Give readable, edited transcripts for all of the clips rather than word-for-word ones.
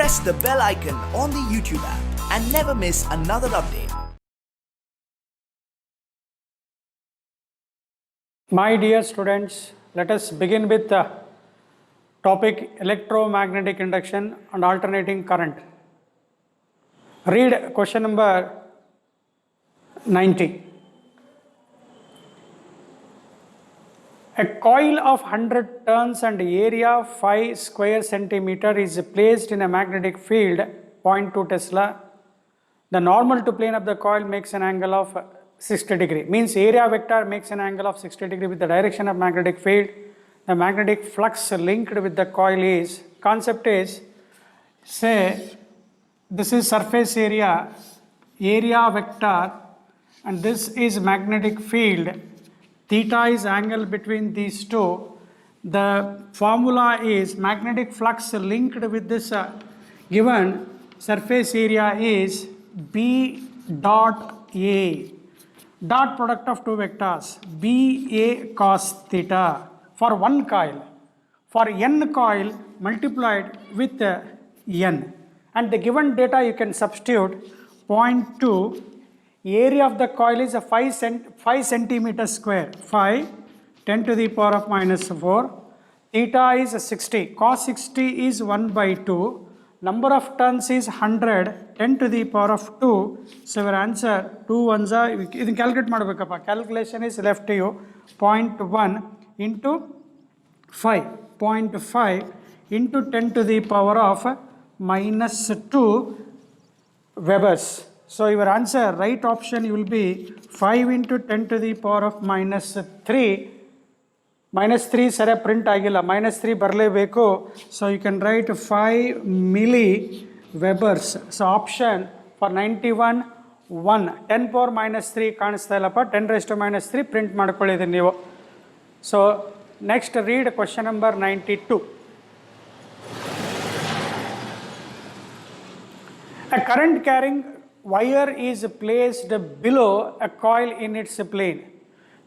press the bell icon on the YouTube app and never miss another update. My dear students, let us begin with the topic electromagnetic induction and alternating current. Read question number 90. A coil of 100 turns and area 5 square centimeter is placed in a magnetic field 0.2 Tesla. The normal to plane of the coil makes an angle of 60 degree. Means area vector makes an angle of 60 degree with the direction of magnetic field. The magnetic flux linked with the coil is, concept is, say this is surface area vector, and this is magnetic field. Theta is angle between these two. The formula is magnetic flux linked with this given surface area is B dot A. Dot product of two vectors BA cos theta for one coil. For n coil multiplied with n. And the given data you can substitute 0.2. Area of the coil is a 5 centimeter square. 5, 10 to the power of minus 4. Theta is 60. Cos 60 is 1 by 2. Number of turns is 100. 10 to the power of 2. So your answer 2 ones are, you can calculate madabekappa. Calculation is left to you. 0.1 into 5. 0.5 into 10 to the power of minus 2 Webers. So your answer, right option will be 5 into 10 to the power of minus 3. Minus 3 sare print agilla. Minus 3 barlebeko. So you can write 5 milli Webers. So option for 91 1. 10 power minus 3 ಕಾಣಿಸ್ತಾ ಇಲ್ಲಪ್ಪ. 10 raised to minus 3 print ಮಾಡ್ಕೊಳ್ಳಿದೆ ನೀವು. So next read question number 92. A current carrying wire is placed below a coil in its plane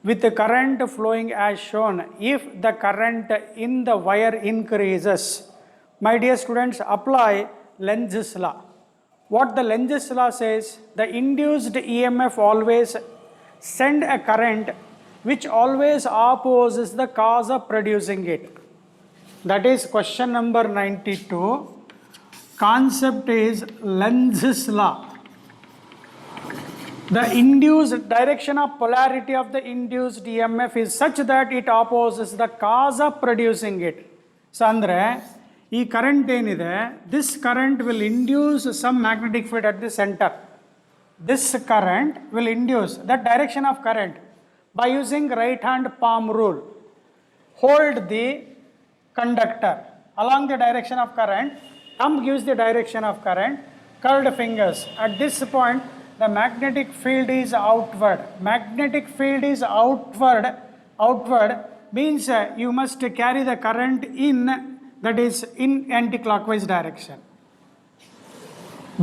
with the current flowing as shown. If the current in the wire increases, my dear students, apply Lenz's law. What the Lenz's law says, the induced EMF always send a current which always opposes the cause of producing it. That is question number 92. Concept is Lenz's law. The induced direction of polarity of the induced EMF is such that it opposes the cause of producing it. So andre ee current enide, this current will induce some magnetic field at the center. This current will induce that direction of current by using right hand palm rule. Hold the conductor along the direction of current. Thumb gives the direction of current. Curved fingers. At this point the magnetic field is outward. Magnetic field is outward. Outward means you must carry the current in, that is in anti-clockwise direction.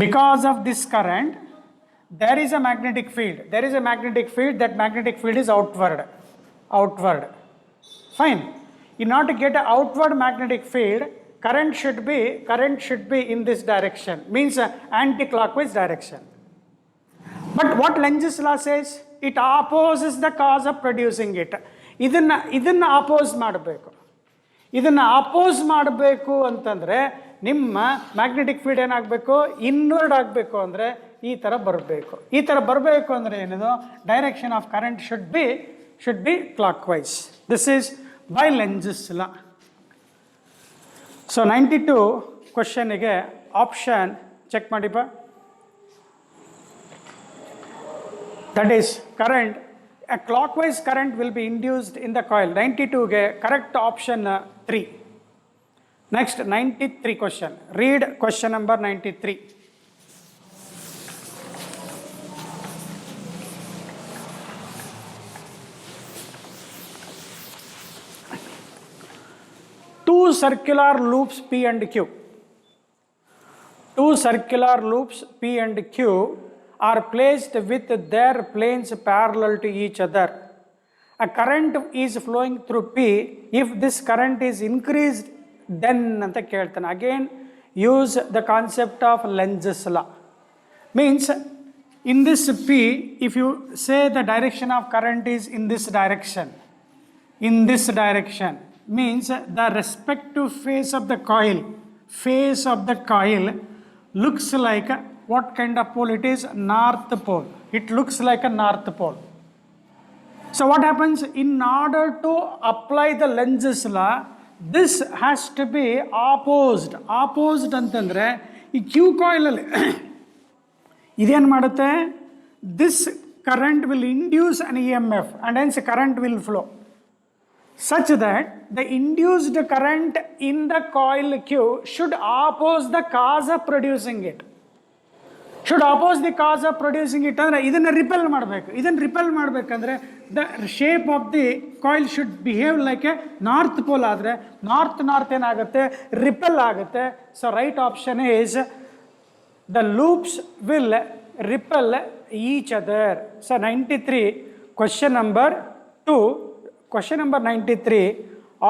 Because of this current, there is a magnetic field. There is a magnetic field. That magnetic field is outward. Outward. Fine. In order to get an outward magnetic field, current should be in this direction. Means anti-clockwise direction. But what Lenz's law says, it opposes the cause of producing it. ಇದನ್ನ oppose ಮಾಡಬೇಕು. ಇದನ್ನ oppose ಮಾಡಬೇಕು ಅಂತಂದ್ರೆ ನಿಮ್ಮ magnetic field ಏನಾಗಬೇಕು, inward ಆಗಬೇಕು ಅಂದರೆ ಈ ಥರ ಬರಬೇಕು. ಈ ಥರ ಬರಬೇಕು ಅಂದರೆ ಏನಿದು, direction of current should be clockwise. This is by Lenz's law. So 92 ಕ್ವಶನಿಗೆ ಆಪ್ಷನ್ ಚೆಕ್ ಮಾಡಿಪ್ಪ. That is current, a clockwise current will be induced in the coil. 92 ge correct option 3. Next 93 question. Read question number 93. Two circular loops P and Q. Two circular loops P and Q are placed with their planes parallel to each other. A current is flowing through P. If this current is increased, then anta keltane. Again use the concept of Lenz's law. Means in this P, if you say the direction of current is in this direction, means the respective face of the coil looks like what kind of pole it is? North pole. It looks like a north pole. So what happens? In order to apply the Lenz's law, this has to be opposed. Opposed ಅಂತಂದ್ರೆ ಈ Q coil ಅಲ್ಲಿ ಇದೇನು ಮಾಡುತ್ತೆ? This current will induce an EMF and hence current will flow such that the induced current in the coil Q should oppose the cause of producing it. Should oppose the cause of producing it ಅಂದರೆ ಇದನ್ನು repel ಮಾಡಬೇಕು. ಇದನ್ನು repel ಮಾಡಬೇಕಂದ್ರೆ the shape of the coil should behave like a north pole ಆದರೆ north ಏನಾಗುತ್ತೆ? Repel ಆಗುತ್ತೆ. So right option is the loops will repel each other. So 93, question number 93,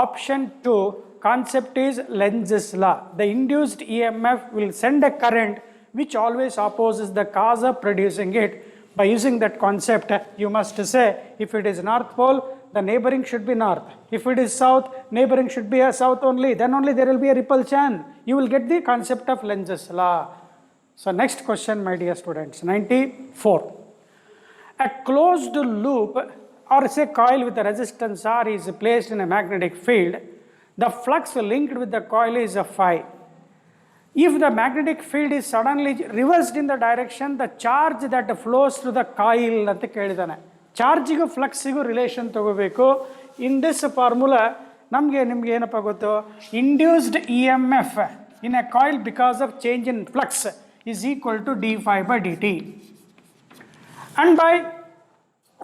option 2, concept is Lenz's law. The induced EMF will send a current which always opposes the cause of producing it. By using that concept, you must say if it is north pole, the neighboring should be north. If it is south, neighboring should be a south only. Then only there will be a repulsion. You will get the concept of Lenz's law. So next question, my dear students, 94. A closed loop or say coil with a resistance R is placed in a magnetic field. The flux linked with the coil is a phi. If the magnetic field is suddenly reversed in the direction, the charge that flows through the coil ಅಂತ ಕೇಳಿದಾನೆ. ಚಾರ್ಜಿಗೂ ಫ್ಲಕ್ಸಿಗೂ relation ತಗೋಬೇಕು. In this formula ನಿಮ್ಗೆ ಏನಪ್ಪ ಗೊತ್ತು? Induced E M F in a coil because of change in flux is equal to d phi by dt. And by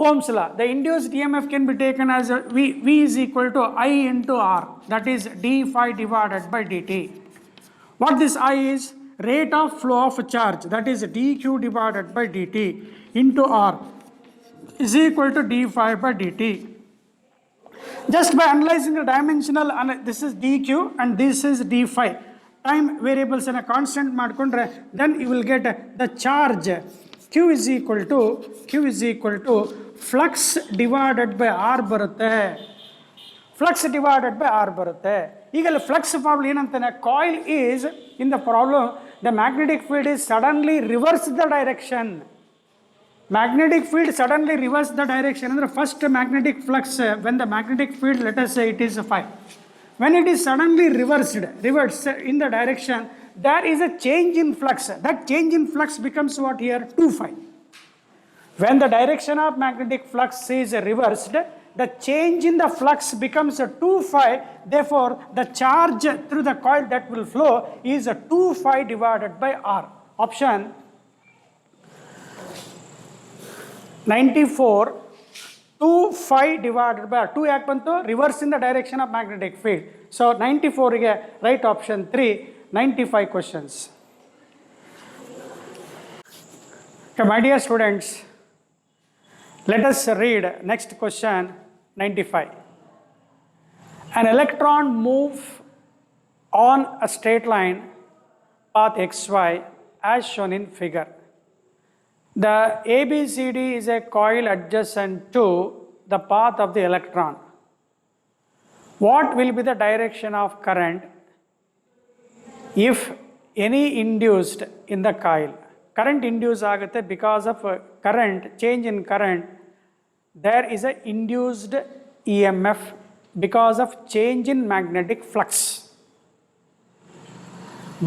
Ohm's law, the induced EMF can be taken as V is equal to I into R, that is d phi divided by dt. What this I is? Rate of flow of charge, that is dq divided by dt into R is equal to d phi by dt. Just by analyzing the dimensional, this is dq and this is d phi. Time variables in a constant ಮಾಡ್ಕೊಂಡ್ರೆ then you will get the charge Q is equal to flux divided by R ಬರುತ್ತೆ. Flux divided by R ಬರುತ್ತೆ. ಈಗ flux problem ಏನಂತಾನೆ? Coil is in the problem, the magnetic field is suddenly reverse the direction. Magnetic field suddenly reverse the direction ಅಂದ್ರೆ first magnetic flux, when the magnetic field, let us say it is phi. When it is suddenly reversed in the direction, there is a change in flux. That change in flux becomes what here? 2 phi. When the direction of magnetic flux is reversed, the change in the flux becomes a 2 phi. Therefore, the charge through the coil that will flow is a 2 phi divided by R. Option 94. 2 phi divided by 2 ಯಾಕೆ ಬಂತು? Reverse in the direction of magnetic field. So 94ಗೆ right option 3. 95 questions. Okay, my dear students, let us read next question 95. An electron moves on a straight line path xy as shown in figure. The ABCD is a coil adjacent to the path of the electron. What will be the direction of current if any induced in the coil? Current induced ಆಗುತ್ತೆ because of current, change in current. There is a induced EMF because of change in magnetic flux.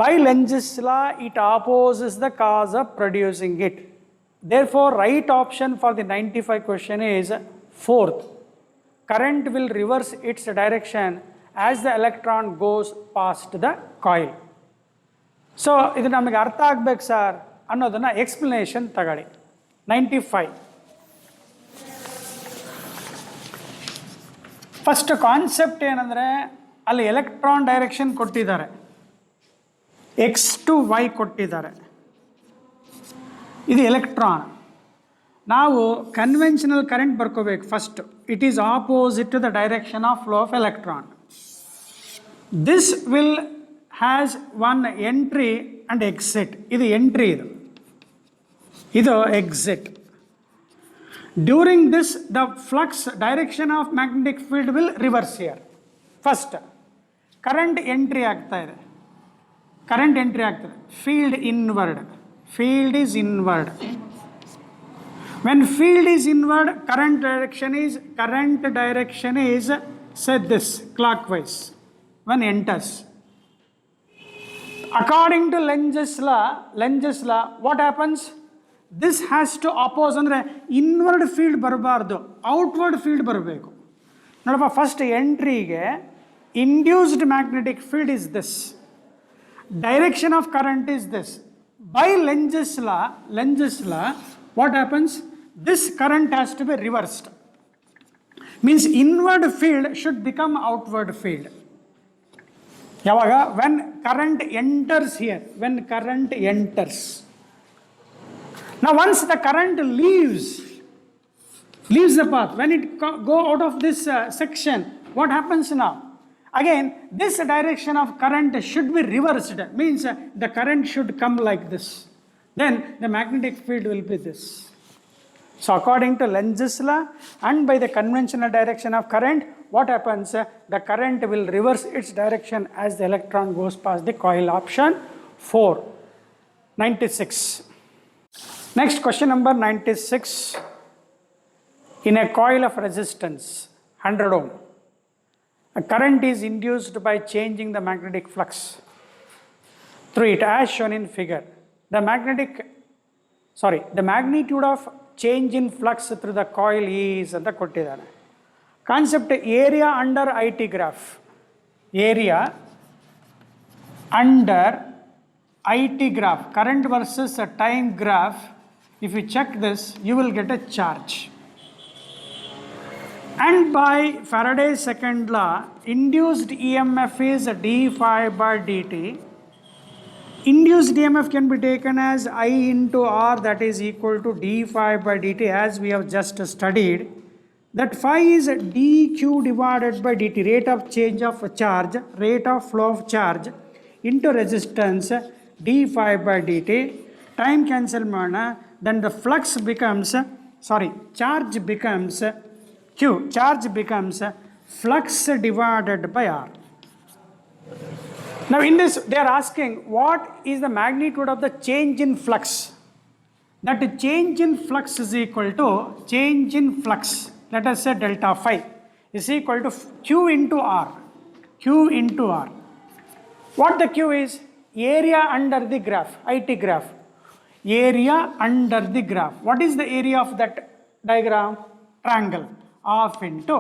By Lenz's law, it opposes the cause of producing it. Therefore, right option for the 95 question is 4th. Current will reverse its direction as the electron goes past the coil. So, ಇದು ನಮಗೆ ಅರ್ಥ ಆಗಬೇಕು sir ಅನ್ನೋದನ್ನ explanation ತಗೊಳ್ಳಿ. 95. First concept ಏನಂದರೆ ಅಲ್ಲಿ electron direction ಕೊಟ್ಟಿದ್ದಾರೆ, x to y ಕೊಟ್ಟಿದ್ದಾರೆ. ಇದು ಎಲೆಕ್ಟ್ರಾನ್. ನಾವು ಕನ್ವೆನ್ಷನಲ್ ಕರೆಂಟ್ ಬರ್ಕೋಬೇಕು first. It is opposite to the direction of flow of electron. This will has one entry and exit. Idu entry idu exit. During this, the flux direction of magnetic field will reverse here. First, current entry ಆಗ್ತಾ ಇದೆ. Current entry ಆಗ್ತದೆ. Field inward. Field is inward. When field is inward, current direction is said this clockwise when enters. According to Lentz's law, what happens? This has to oppose ಅಂದ್ರೆ inward field ಬರಬಾರ್ದು, outward field ಬರಬೇಕು. ನೋಡಪ್ಪ, first ಎಂಟ್ರಿಗೆ induced magnetic field is this, direction of current is this. By Lentz's law, what happens? This current has to be reversed. Means inward field should become outward field. Yavaga? When current enters here, Now once the current leaves the path, when it go out of this section, what happens now? Again, this direction of current should be reversed. Means the current should come like this. Then the magnetic field will be this. So according to Lentz's law and by the conventional direction of current, what happens? The current will reverse its direction as the electron goes past the coil. Option 4. 96. Next, question number 96. In a coil of resistance 100 ohm, a current is induced by changing the magnetic flux through it as shown in figure. The magnitude of change in flux through the coil is anta kottidane. Concept area under IT graph. Area under IT graph, current versus a time graph. If you check this, you will get a charge. And by Faraday's second law, induced EMF is d phi by dt. Induced EMF can be taken as I into R, that is equal to d phi by dt, as we have just studied. That phi is dq divided by dt, rate of change of charge, rate of flow of charge, into resistance d phi by dt. Time cancel mana, then the flux becomes, charge becomes Q. Charge becomes flux divided by R. Now in this, they are asking what is the magnitude of the change in flux. That change in flux is equal to change in flux, let us say delta phi, is equal to Q into R. Q into R. What the Q is? Area under the graph, IT graph. Area under the graph. What is the area of that diagram? Triangle. Half into.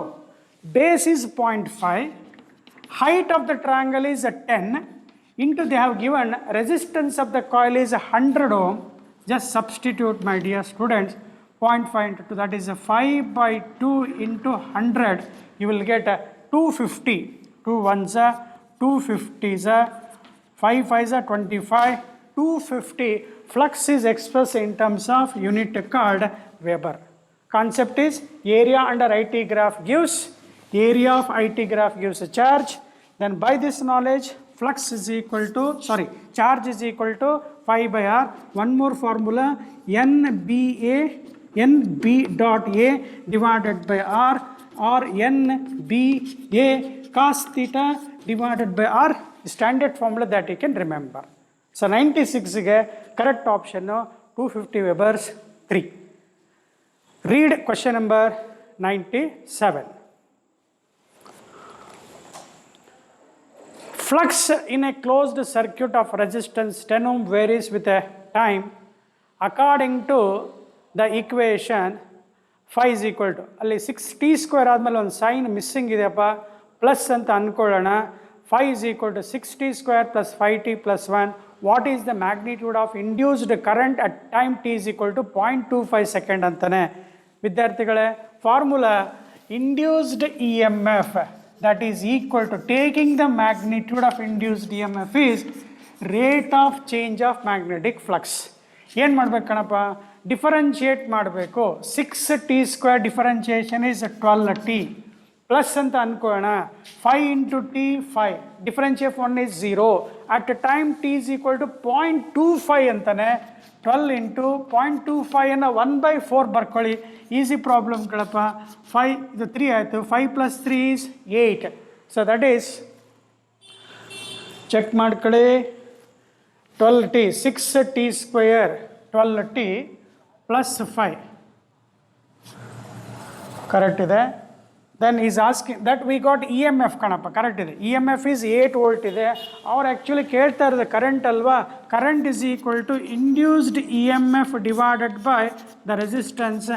Base is 0.5. Height of the triangle is 10. Into they have given resistance of the coil is 100 ohm. Just substitute, my dear students. 0.5 into 2, that is 5 by 2 into 100. You will get 250. 2 ones are 250s are 5 5s are 25. 250. Flux is expressed in terms of unit called Weber. Concept is area under IT graph gives, area of IT graph gives a charge. Then by this knowledge, flux is equal to, charge is equal to 5 by R. One more formula, NB dot A divided by R, or NBA cos theta divided by R. Standard formula that you can remember. So 96 ge correct option 250 Webers 3. Read question number 97. Flux in a closed circuit of resistance 10 ohm varies with a time according to the equation phi is equal to, ಅಲ್ಲಿ 6t square ಆದಮೇಲೆ ಒಂದು sign missing ಇದೆಯಪ್ಪ, plus ಅಂತ ಅಂದ್ಕೊಳ್ಳೋಣ. phi is equal to 6t square plus 5t plus 1. What is the magnitude of induced current at time t is equal to 0.25 second ಅಂತಾನೆ. ವಿದ್ಯಾರ್ಥಿಗಳೇ, formula induced EMF that is equal to, taking the magnitude of induced EMF is rate of change of magnetic flux. ಏನು ಮಾಡ್ಬೇಕು ಕಣಪ್ಪ? Differentiate ಮಾಡಬೇಕು. 6t square differentiation is 12t plus ಅಂತ ಅನ್ಕೋಣ. 5 into t 5, difference of 1 is 0. At time t is equal to 0.25 ಅಂತಾನೆ. 12 into 0.25 ಅನ್ನು 1/4 ಬರ್ಕೊಳ್ಳಿ. Easy problem ಕಣಪ್ಪ. 5 ಇದು 3 ಆಯಿತು. 5 + 3 is 8. So that is, check ಮಾಡ್ಕೊಳ್ಳಿ, 12t 6t² 12t + 5 ಕರೆಕ್ಟ್ ಇದೆ. Then is asking that we got E M F ಕಣಪ್ಪ, correct ಇದೆ. E M F is 8 volt ಇದೆ. ಅವ್ರು ಆ್ಯಕ್ಚುಲಿ ಕೇಳ್ತಾ ಇರೋದು ಕರೆಂಟ್ ಅಲ್ವಾ. Current is equal to induced E M F divided by the resistance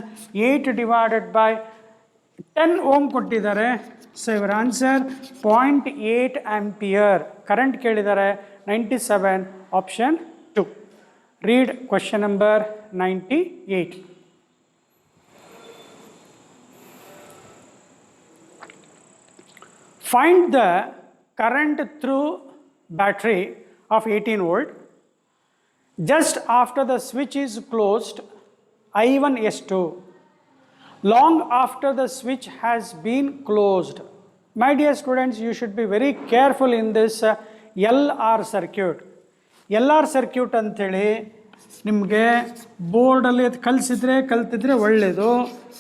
8 divided by 10 ohm ಕೊಟ್ಟಿದ್ದಾರೆ. So ಇವರ answer 0.8 ampere. Current ಕೇಳಿದ್ದಾರೆ 97, option 2. Read question number 98. Find the current through battery of 18 volt just after the switch is closed, I1 S2, long after the switch has been closed. My dear students, you should be very careful in this LR circuit. LR circuit ಅಂತೇಳಿ ನಿಮಗೆ ಬೋರ್ಡಲ್ಲಿ ಕಲ್ತಿದ್ರೆ ಒಳ್ಳೆಯದು,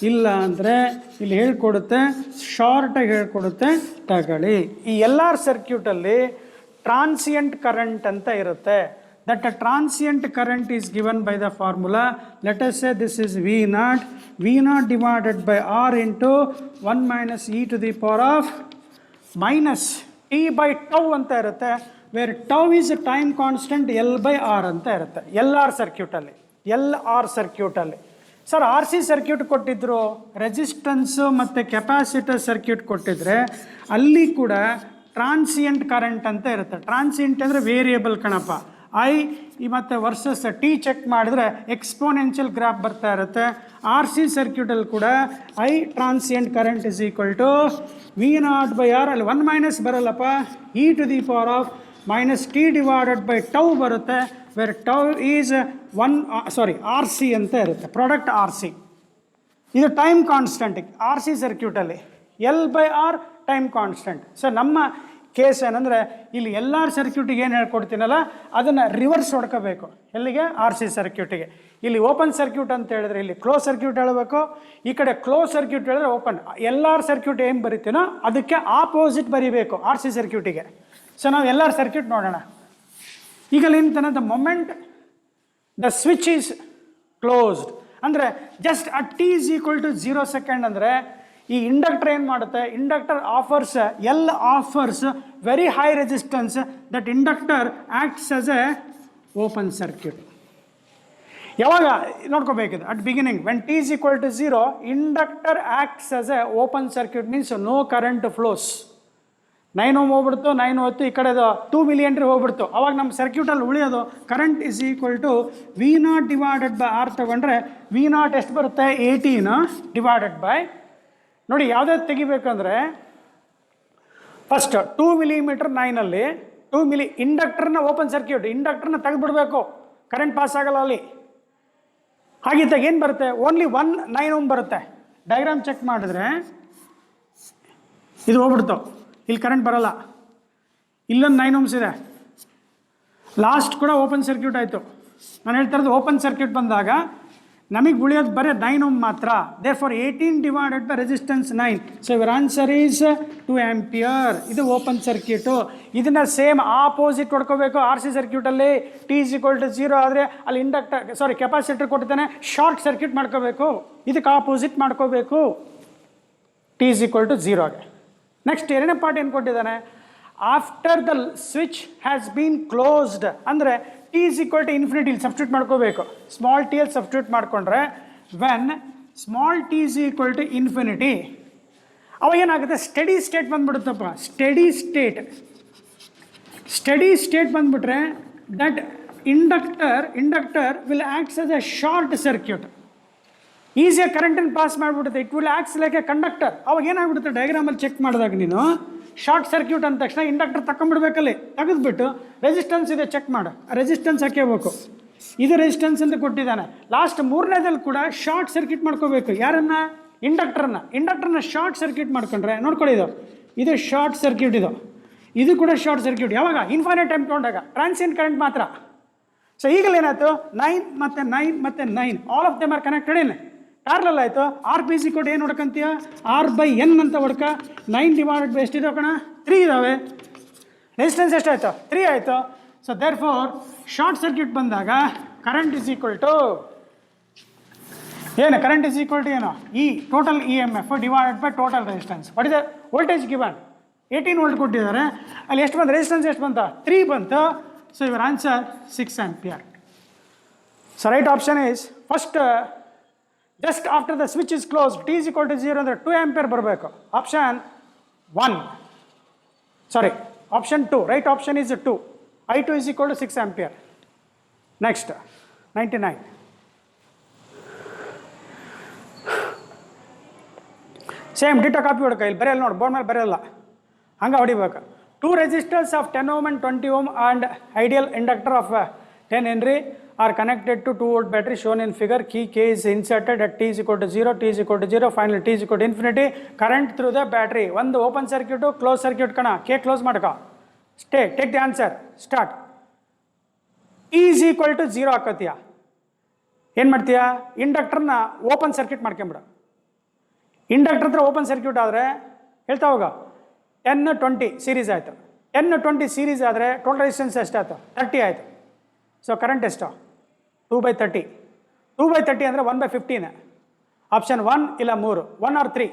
ಇಲ್ಲ ಅಂದರೆ ಇಲ್ಲಿ ಹೇಳ್ಕೊಡುತ್ತೆ, ಶಾರ್ಟಾಗಿ ಹೇಳ್ಕೊಡುತ್ತೆ, ತಗೊಳ್ಳಿ. ಈ L R ಸರ್ಕ್ಯೂಟಲ್ಲಿ transient current ಅಂತ ಇರುತ್ತೆ. That transient current is given by the formula. Let us say this is V0 divided by R into 1 - e to the power of -t/τ ಅಂತ ಇರುತ್ತೆ. Where tau is time constant L/R ಅಂತ ಇರುತ್ತೆ L R ಸರ್ಕ್ಯೂಟಲ್ಲಿ. Sir R C circuit ಕೊಟ್ಟಿದ್ರು, resistance ಮತ್ತು capacitor circuit ಕೊಟ್ಟಿದ್ರೆ ಅಲ್ಲಿ ಕೂಡ ಟ್ರಾನ್ಸಿಯಂಟ್ ಕರೆಂಟ್ ಅಂತ ಇರುತ್ತೆ. ಟ್ರಾನ್ಸಿಯಂಟ್ ಅಂದರೆ ವೇರಿಯಬಲ್ ಕಣಪ್ಪ. ಐ ಮತ್ತು ವರ್ಸಸ್ ಟಿ ಚೆಕ್ ಮಾಡಿದ್ರೆ ಎಕ್ಸ್ಪೋನೆನ್ಷಿಯಲ್ ಗ್ರಾಫ್ ಬರ್ತಾ ಇರುತ್ತೆ. ಆರ್ ಸಿ ಸರ್ಕ್ಯೂಟಲ್ಲಿ ಕೂಡ I transient current is equal to V0/R, ಅಲ್ಲಿ 1 - ಬರಲ್ಲಪ್ಪ, e to the power of -t divided by tau ಬರುತ್ತೆ. Where tau is R C ಅಂತ ಇರುತ್ತೆ, ಪ್ರಾಡಕ್ಟ್ ಆರ್ ಸಿ. ಇದು ಟೈಮ್ ಕಾನ್ಸ್ಟೆಂಟ್ ಆರ್ ಸಿ ಸರ್ಕ್ಯೂಟಲ್ಲಿ. L/R time constant. ಸೊ ನಮ್ಮ case ಏನಂದರೆ ಇಲ್ಲಿ ಎಲ್ ಆರ್ ಸರ್ಕ್ಯೂಟಿಗೆ ಏನು ಹೇಳ್ಕೊಡ್ತೀನಲ್ಲ ಅದನ್ನು ರಿವರ್ಸ್ ಹೊಡ್ಕೋಬೇಕು. ಎಲ್ಲಿಗೆ? ಆರ್ ಸಿ ಸರ್ಕ್ಯೂಟಿಗೆ. ಇಲ್ಲಿ ಓಪನ್ ಸರ್ಕ್ಯೂಟ್ ಅಂತ ಹೇಳಿದ್ರೆ ಇಲ್ಲಿ ಕ್ಲೋಸ್ ಸರ್ಕ್ಯೂಟ್ ಹೇಳಬೇಕು, ಈ ಕಡೆ ಕ್ಲೋಸ್ ಸರ್ಕ್ಯೂಟ್ ಹೇಳಿದ್ರೆ ಓಪನ್. ಎಲ್ ಆರ್ ಸರ್ಕ್ಯೂಟ್ ಏನು ಬರಿತೀನೋ ಅದಕ್ಕೆ ಆಪೋಸಿಟ್ ಬರಿಬೇಕು ಆರ್ ಸಿ ಸರ್ಕ್ಯೂಟಿಗೆ. ಸೊ ನಾವು ಎಲ್ ಆರ್ ಸರ್ಕ್ಯೂಟ್ ನೋಡೋಣ. ಈಗ ನಿಂತನ the moment the switch is closed ಅಂದರೆ just at t is equal to 0 second ಅಂದರೆ ಈ ಇಂಡಕ್ಟರ್ ಏನು ಮಾಡುತ್ತೆ, inductor offers very high resistance. That inductor acts as a open circuit. ಯಾವಾಗ ನೋಡ್ಕೋಬೇಕಿದೆ at beginning when t is equal to 0, inductor acts as a open circuit means no current flows. 9 ohm ಹೋಗ್ಬಿಡ್ತು, 9 ಹೊತ್ತು ಈ ಕಡೆ 2 ಮಿಲಿಯಂಟ್ರಿ ಹೋಗ್ಬಿಡ್ತು. ಅವಾಗ ನಮ್ಮ ಸರ್ಕ್ಯೂಟಲ್ಲಿ ಉಳಿಯೋದು current is equal to V0 divided by R ತಗೊಂಡ್ರೆ V0 ಎಷ್ಟು ಬರುತ್ತೆ, 18 ಡಿವೈಡೆಡ್ ಬೈ, ನೋಡಿ ಯಾವುದಾದ್ರು ತೆಗಿಬೇಕಂದ್ರೆ ಫಸ್ಟ್ 2 ಮಿಲಿಮೀಟರ್ 9ಅಲ್ಲಿ 2 ಮಿಲಿ ಇಂಡಕ್ಟರ್ನ ಓಪನ್ ಸರ್ಕ್ಯೂಟ್, ಇಂಡಕ್ಟರ್ನ ತೆಗೆದುಬಿಡಬೇಕು, ಕರೆಂಟ್ ಪಾಸ್ ಆಗಲ್ಲ ಅಲ್ಲಿ. ಹಾಗಿದ್ದಾಗ ಏನು ಬರುತ್ತೆ, ಓನ್ಲಿ 9 ಓಮ್ ಬರುತ್ತೆ. ಡಯಾಗ್ರಾಮ್ ಚೆಕ್ ಮಾಡಿದ್ರೆ ಇದು ಹೋಗ್ಬಿಡ್ತು, ಇಲ್ಲಿ ಕರೆಂಟ್ ಬರಲ್ಲ. ಇಲ್ಲೊಂದು 9 ಓಮ್ಸ್ ಇದೆ. ಲಾಸ್ಟ್ ಕೂಡ ಓಪನ್ ಸರ್ಕ್ಯೂಟ್ ಆಯಿತು. ನಾನು ಹೇಳ್ತಾ ಇರೋದು ಓಪನ್ ಸರ್ಕ್ಯೂಟ್ ಬಂದಾಗ ನಮಗೆ ಉಳಿಯೋದು ಬರೀ 9 ಓಮ್ ಮಾತ್ರ. Therefore 18 divided by resistance 9. So ಇವರ್ ಆನ್ಸರ್ ಈಸ್ 2 ಆಂಪಿಯರ್. ಇದು ಓಪನ್ ಸರ್ಕ್ಯೂಟು. ಇದನ್ನು ಸೇಮ್ ಆಪೋಸಿಟ್ ಹೊಡ್ಕೋಬೇಕು ಆರ್ ಸಿ ಸರ್ಕ್ಯೂಟಲ್ಲಿ. t is equal to 0 ಆದರೆ ಅಲ್ಲಿ ಕೆಪಾಸಿಟರ್ ಕೊಡ್ತಾನೆ, ಶಾರ್ಟ್ ಸರ್ಕ್ಯೂಟ್ ಮಾಡ್ಕೋಬೇಕು. ಇದಕ್ಕೆ ಆಪೋಸಿಟ್ ಮಾಡ್ಕೋಬೇಕು t is equal to 0ಗೆ. ನೆಕ್ಸ್ಟ್ ಎರಡನೇ ಪಾರ್ಟ್ ಏನು ಕೊಟ್ಟಿದ್ದಾನೆ, after the switch has been closed ಅಂದರೆ t is equal to infinity ಇಲ್ಲಿ ಸಬ್ಸ್ಟಿಟ್ಯೂಟ್ ಮಾಡ್ಕೋಬೇಕು. ಸ್ಮಾಲ್ ಟಿ ಅಲ್ಲಿ ಸಬ್ಸ್ಟಿಟ್ಯೂಟ್ ಮಾಡಿಕೊಂಡ್ರೆ when small t is equal to infinity ಅವಾಗ ಏನಾಗುತ್ತೆ, ಸ್ಟಡಿ ಸ್ಟೇಟ್ ಬಂದ್ಬಿಡುತ್ತಪ್ಪ. ಸ್ಟಡಿ ಸ್ಟೇಟ್ ಬಂದ್ಬಿಟ್ರೆ that inductor will acts as a short circuit. ಈಸಿಯಾಗಿ ಕರೆಂಟನ್ನು ಪಾಸ್ ಮಾಡಿಬಿಡುತ್ತೆ. It will acts like a conductor. ಅವಾಗ ಏನಾಗ್ಬಿಡುತ್ತೆ, ಡಯಾಗ್ರಾಮಲ್ಲಿ ಚೆಕ್ ಮಾಡಿದಾಗ ನೀನು ಶಾರ್ಟ್ ಸರ್ಕ್ಯೂಟ್ ಅಂದ ತಕ್ಷಣ ಇಂಡಕ್ಟರ್ ತಗೊಂಡ್ಬಿಡ್ಬೇಕಲ್ಲಿ, ತೆಗೆದುಬಿಟ್ಟು ರೆಸಿಸ್ಟೆನ್ಸ್ ಇದೆ ಚೆಕ್ ಮಾಡು, ರೆಸಿಸ್ಟೆನ್ಸ್ ಹಾಕೇಬೇಕು. ಇದು ರೆಸಿಸ್ಟೆನ್ಸ್ ಅಂತ ಕೊಟ್ಟಿದ್ದಾನೆ. ಲಾಸ್ಟ್ 3ನೇದಲ್ಲಿ ಕೂಡ ಶಾರ್ಟ್ ಸರ್ಕ್ಯೂಟ್ ಮಾಡ್ಕೋಬೇಕು. ಯಾರನ್ನ? ಇಂಡಕ್ಟರ್ನ ಶಾರ್ಟ್ ಸರ್ಕ್ಯೂಟ್ ಮಾಡ್ಕೊಂಡ್ರೆ ನೋಡ್ಕೊಳ್ಳಿ, ಇದು ಶಾರ್ಟ್ ಸರ್ಕ್ಯೂಟ್, ಇದು ಕೂಡ ಶಾರ್ಟ್ ಸರ್ಕ್ಯೂಟ್. ಯಾವಾಗ? ಇನ್ಫೈನೈಟ್ ಟೈಮ್ ತೊಗೊಂಡಾಗ ಟ್ರಾನ್ಸಿಯಂಟ್ ಕರೆಂಟ್ ಮಾತ್ರ. ಸೊ ಈಗಲೇ ಏನಾಯ್ತು, 9 ಮತ್ತು 9 ಮತ್ತು 9 all of them are connected in parallel ಆಯಿತು. ಆರ್ ಪಿ ಸಿ ಕೊಟ್ಟು ಏನು ಹೊಡ್ಕಂತೀಯ, R/N ಅಂತ ಹೊಡ್ಕ. 9 ಡಿವೈಡೆಡ್ ಬೈ ಎಷ್ಟಿದೆ ಕಣ, 3 ಇದ್ದಾವೆ. ರೆಸಿಸ್ಟೆನ್ಸ್ ಎಷ್ಟಾಯಿತು, 3 ಆಯಿತು. So therefore short circuit ಬಂದಾಗ ಕರೆಂಟ್ ಇಸ್ ಈಕ್ವಲ್ ಟು ಏನು, ಕರೆಂಟ್ ಇಸ್ ಈಕ್ವಲ್ ಟು ಏನು, ಈ total EMF divided by total resistance. What is the voltage given? 18 volt ಕೊಟ್ಟಿದ್ದಾರೆ. ಅಲ್ಲಿ ಎಷ್ಟು ಬಂತು, ರೆಸಿಸ್ಟೆನ್ಸ್ ಎಷ್ಟು ಬಂತು, 3 ಬಂತು. So your answer 6 ampere. So right option is first, just after the switch is close, T is equal to 0 ಅಂದರೆ 2 ampere ಬರಬೇಕು. Option 1, sorry option 2, right option is 2. I2 is equal to 6 ampere. Next 99. Same ditto copy ಹೊಡ್ಕ, ಇಲ್ಲಿ ಬರೆಯಲ್ಲ ನೋಡಿ, board ಮೇಲೆ ಬರೆಯಲ್ಲ, ಹಂಗೆ ಹೊಡಿಬೇಕು. 2 resistors of 10 ohm and 20 ohm and ideal inductor of 10 Henry are connected to 2 volt battery shown in figure. Key K is inserted at T is equal to 0, T is equal to 0, finally T is equal to infinity. Current through the battery. ಒಂದು open circuit, close circuit ಕಣ. K close ಮಾಡ್ಕೊ. Take the answer, start. T is equal to 0 ಹಾಕೋತೀಯ, ಏನು ಮಾಡ್ತೀಯ, ಇಂಡಕ್ಟರ್ನ open circuit ಮಾಡ್ಕೊಂಬಿಡು. Inductor ಹತ್ರ open circuit ಆದರೆ ಹೇಳ್ತಾ ಹೋಗ, 10-20 series ಆಯಿತು. 10-20 ಸೀರೀಸ್ ಆದರೆ ಟೋಟಲ್ ರೆಸಿಸ್ಟೆನ್ಸ್ ಎಷ್ಟಾಯಿತು, 30 ಆಯಿತು. ಸೊ ಕರೆಂಟ್ ಎಷ್ಟು, 2/30. 2/30 ಅಂದರೆ 1/15. ಆಪ್ಷನ್ 1 ಇಲ್ಲ 3, 1 or 3.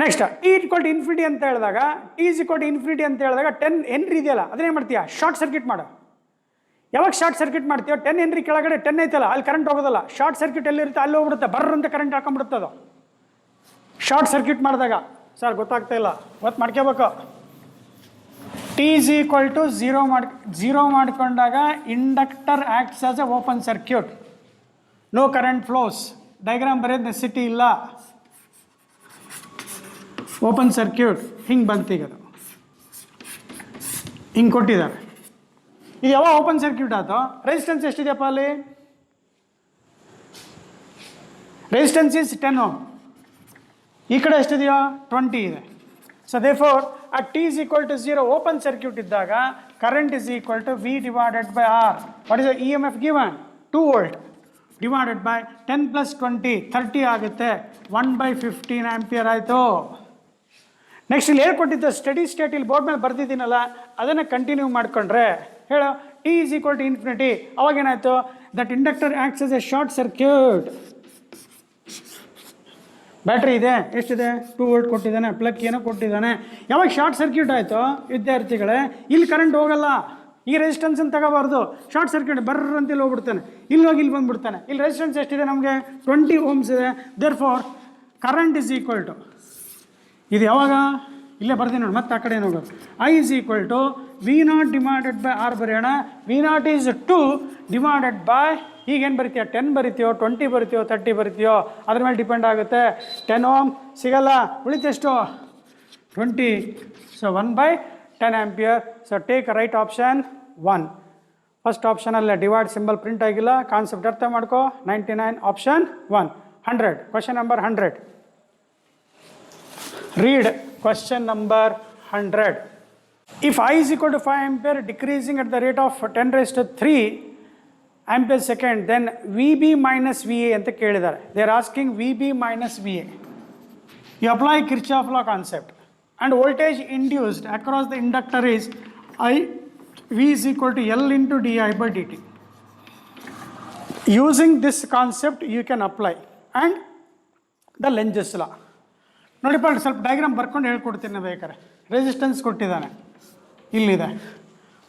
Next T equal to infinity ಅಂತ ಹೇಳಿದಾಗ, T is equal to infinity ಅಂತ ಹೇಳಿದಾಗ 10 Henry ಇದೆಯಲ್ಲ, ಅದನ್ನೇ ಮಾಡ್ತೀಯ, ಶಾರ್ಟ್ ಸರ್ಕ್ಯೂಟ್ ಮಾಡು. ಯಾವಾಗ ಶಾರ್ಟ್ ಸರ್ಕ್ಯೂಟ್ ಮಾಡ್ತೀಯೋ, 10 Henry ಕೆಳಗಡೆ 10 ಐತಲ್ಲ, ಅಲ್ಲಿ ಕರೆಂಟ್ ಹೋಗೋದಲ್ಲ. ಶಾರ್ಟ್ ಸರ್ಕ್ಯೂಟ್ ಎಲ್ಲಿರುತ್ತೆ ಅಲ್ಲಿ ಹೋಗ್ಬಿಡುತ್ತೆ, ಬರ್ರಂತ ಕರೆಂಟ್ ಹಾಕೊಂಡ್ಬಿಡುತ್ತೆ ಅದು ಶಾರ್ಟ್ ಸರ್ಕ್ಯೂಟ್ ಮಾಡಿದಾಗ. ಸರ್ ಗೊತ್ತಾಗ್ತಾ ಇಲ್ಲ, ಒತ್ತು ಮಾಡ್ಕೋಬೇಕು. T is equal to 0 ಮಾಡ್ಕೊಂಡಾಗ inductor acts as a open circuit, no current flows. Diagram ಬರೆಯೋದು ನೆಸಿಟಿ ಇಲ್ಲ, ಓಪನ್ ಸರ್ಕ್ಯೂಟ್ ಹಿಂಗೆ ಬಂತೀಗದು, ಹಿಂಗೆ ಕೊಟ್ಟಿದ್ದಾರೆ. ಇದು ಯಾವಾಗ ಓಪನ್ ಸರ್ಕ್ಯೂಟ್ ಆಯ್ತು, ರೆಸಿಸ್ಟೆನ್ಸ್ ಎಷ್ಟಿದೆಯಪ್ಪ ಅಲ್ಲಿ, ರೆಸಿಸ್ಟೆನ್ಸ್ ಇಸ್ 10 ohm. ಈ ಕಡೆ ಎಷ್ಟಿದೆಯೋ 20 ಇದೆ. So therefore at T is equal to 0 open circuit ಇದ್ದಾಗ current is equal to V divided by R. What is the EMF given? 2 volt divided by 10 plus 20, 30 ಆಗುತ್ತೆ. 1/15 ampere ಆಯಿತು. Next ಇಲ್ಲಿ ಹೇಳ್ಕೊಟ್ಟಿದ್ದು study state, ಇಲ್ಲಿ ಬೋರ್ಡ್ ಮೇಲೆ ಬರ್ತಿದ್ದೀನಲ್ಲ, ಅದನ್ನು continue ಮಾಡಿಕೊಂಡ್ರೆ ಹೇಳೋ, T is equal to infinity. ಅವಾಗೇನಾಯಿತು, that inductor acts as a short circuit. Battery ಇದೆ, ಎಷ್ಟಿದೆ, 2 volt ಕೊಟ್ಟಿದ್ದಾನೆ, ಪ್ಲಗ್ ಏನೋ ಕೊಟ್ಟಿದ್ದಾನೆ. ಯಾವಾಗ ಶಾರ್ಟ್ ಸರ್ಕ್ಯೂಟ್ ಆಯಿತು ವಿದ್ಯಾರ್ಥಿಗಳೇ, ಇಲ್ಲಿ ಕರೆಂಟ್ ಹೋಗಲ್ಲ, ಈ ರೆಸಿಸ್ಟೆನ್ಸನ್ನು ತಗೋಬಾರ್ದು. ಶಾರ್ಟ್ ಸರ್ಕ್ಯೂಟ್ ಬರ್ರಂತ ಇಲ್ಲಿ ಹೋಗ್ಬಿಡ್ತಾನೆ, ಇಲ್ಲಿ ಹೋಗಿ ಇಲ್ಲಿ ಬಂದುಬಿಡ್ತಾನೆ. ಇಲ್ಲಿ ರೆಸಿಸ್ಟೆನ್ಸ್ ಎಷ್ಟಿದೆ ನಮಗೆ, 20 ohms ಇದೆ. Therefore current is equal to, ಇದು ಯಾವಾಗ ಇಲ್ಲೇ ಬರ್ತೀನಿ ನೋಡಿ, ಮತ್ತೆ ಆ ಕಡೆ ಏನು ಹೋಗೋದು, I is equal to V0 divided by R ಬರೆಯೋಣ. V0 is 2 divided by, ಈಗೇನು ಬರಿತೀಯ, 10 ಬರಿತೀಯೋ, 20 ಬರಿತೀಯೋ, 30 ಬರಿತೀಯೋ, ಅದ್ರ ಮೇಲೆ ಡಿಪೆಂಡ್ ಆಗುತ್ತೆ. 10 ohm ಸಿಗಲ್ಲ, ಉಳಿತೆಷ್ಟು 20. So 1/10 ampere. So take right option 1. First ಆಪ್ಷನಲ್ಲಿ ಡಿವೈಡ್ ಸಿಂಬಲ್ ಪ್ರಿಂಟ್ ಆಗಿಲ್ಲ, ಕಾನ್ಸೆಪ್ಟ್ ಅರ್ಥ ಮಾಡ್ಕೋ. 99 option 1. 100, question number 100. Read question number 100. If I is equal to 5 ampere decreasing at the rate of 10 raised to 3 ampere second, then VB minus VA ಅಂತ ಕೇಳಿದ್ದಾರೆ. They are asking VB minus VA. You apply Kirchhoff law concept and voltage induced across the inductor is V is equal to L into di by dt. Using this concept you can apply and the Lenz law. ನೋಡಿಪ್ಪ, ಸ್ವಲ್ಪ diagram ಬರ್ಕೊಂಡು ಹೇಳ್ಕೊಡ್ತೀನಿ ಬೇಕಾರೆ. Resistance ಕೊಟ್ಟಿದ್ದಾನೆ, ಇಲ್ಲಿದೆ.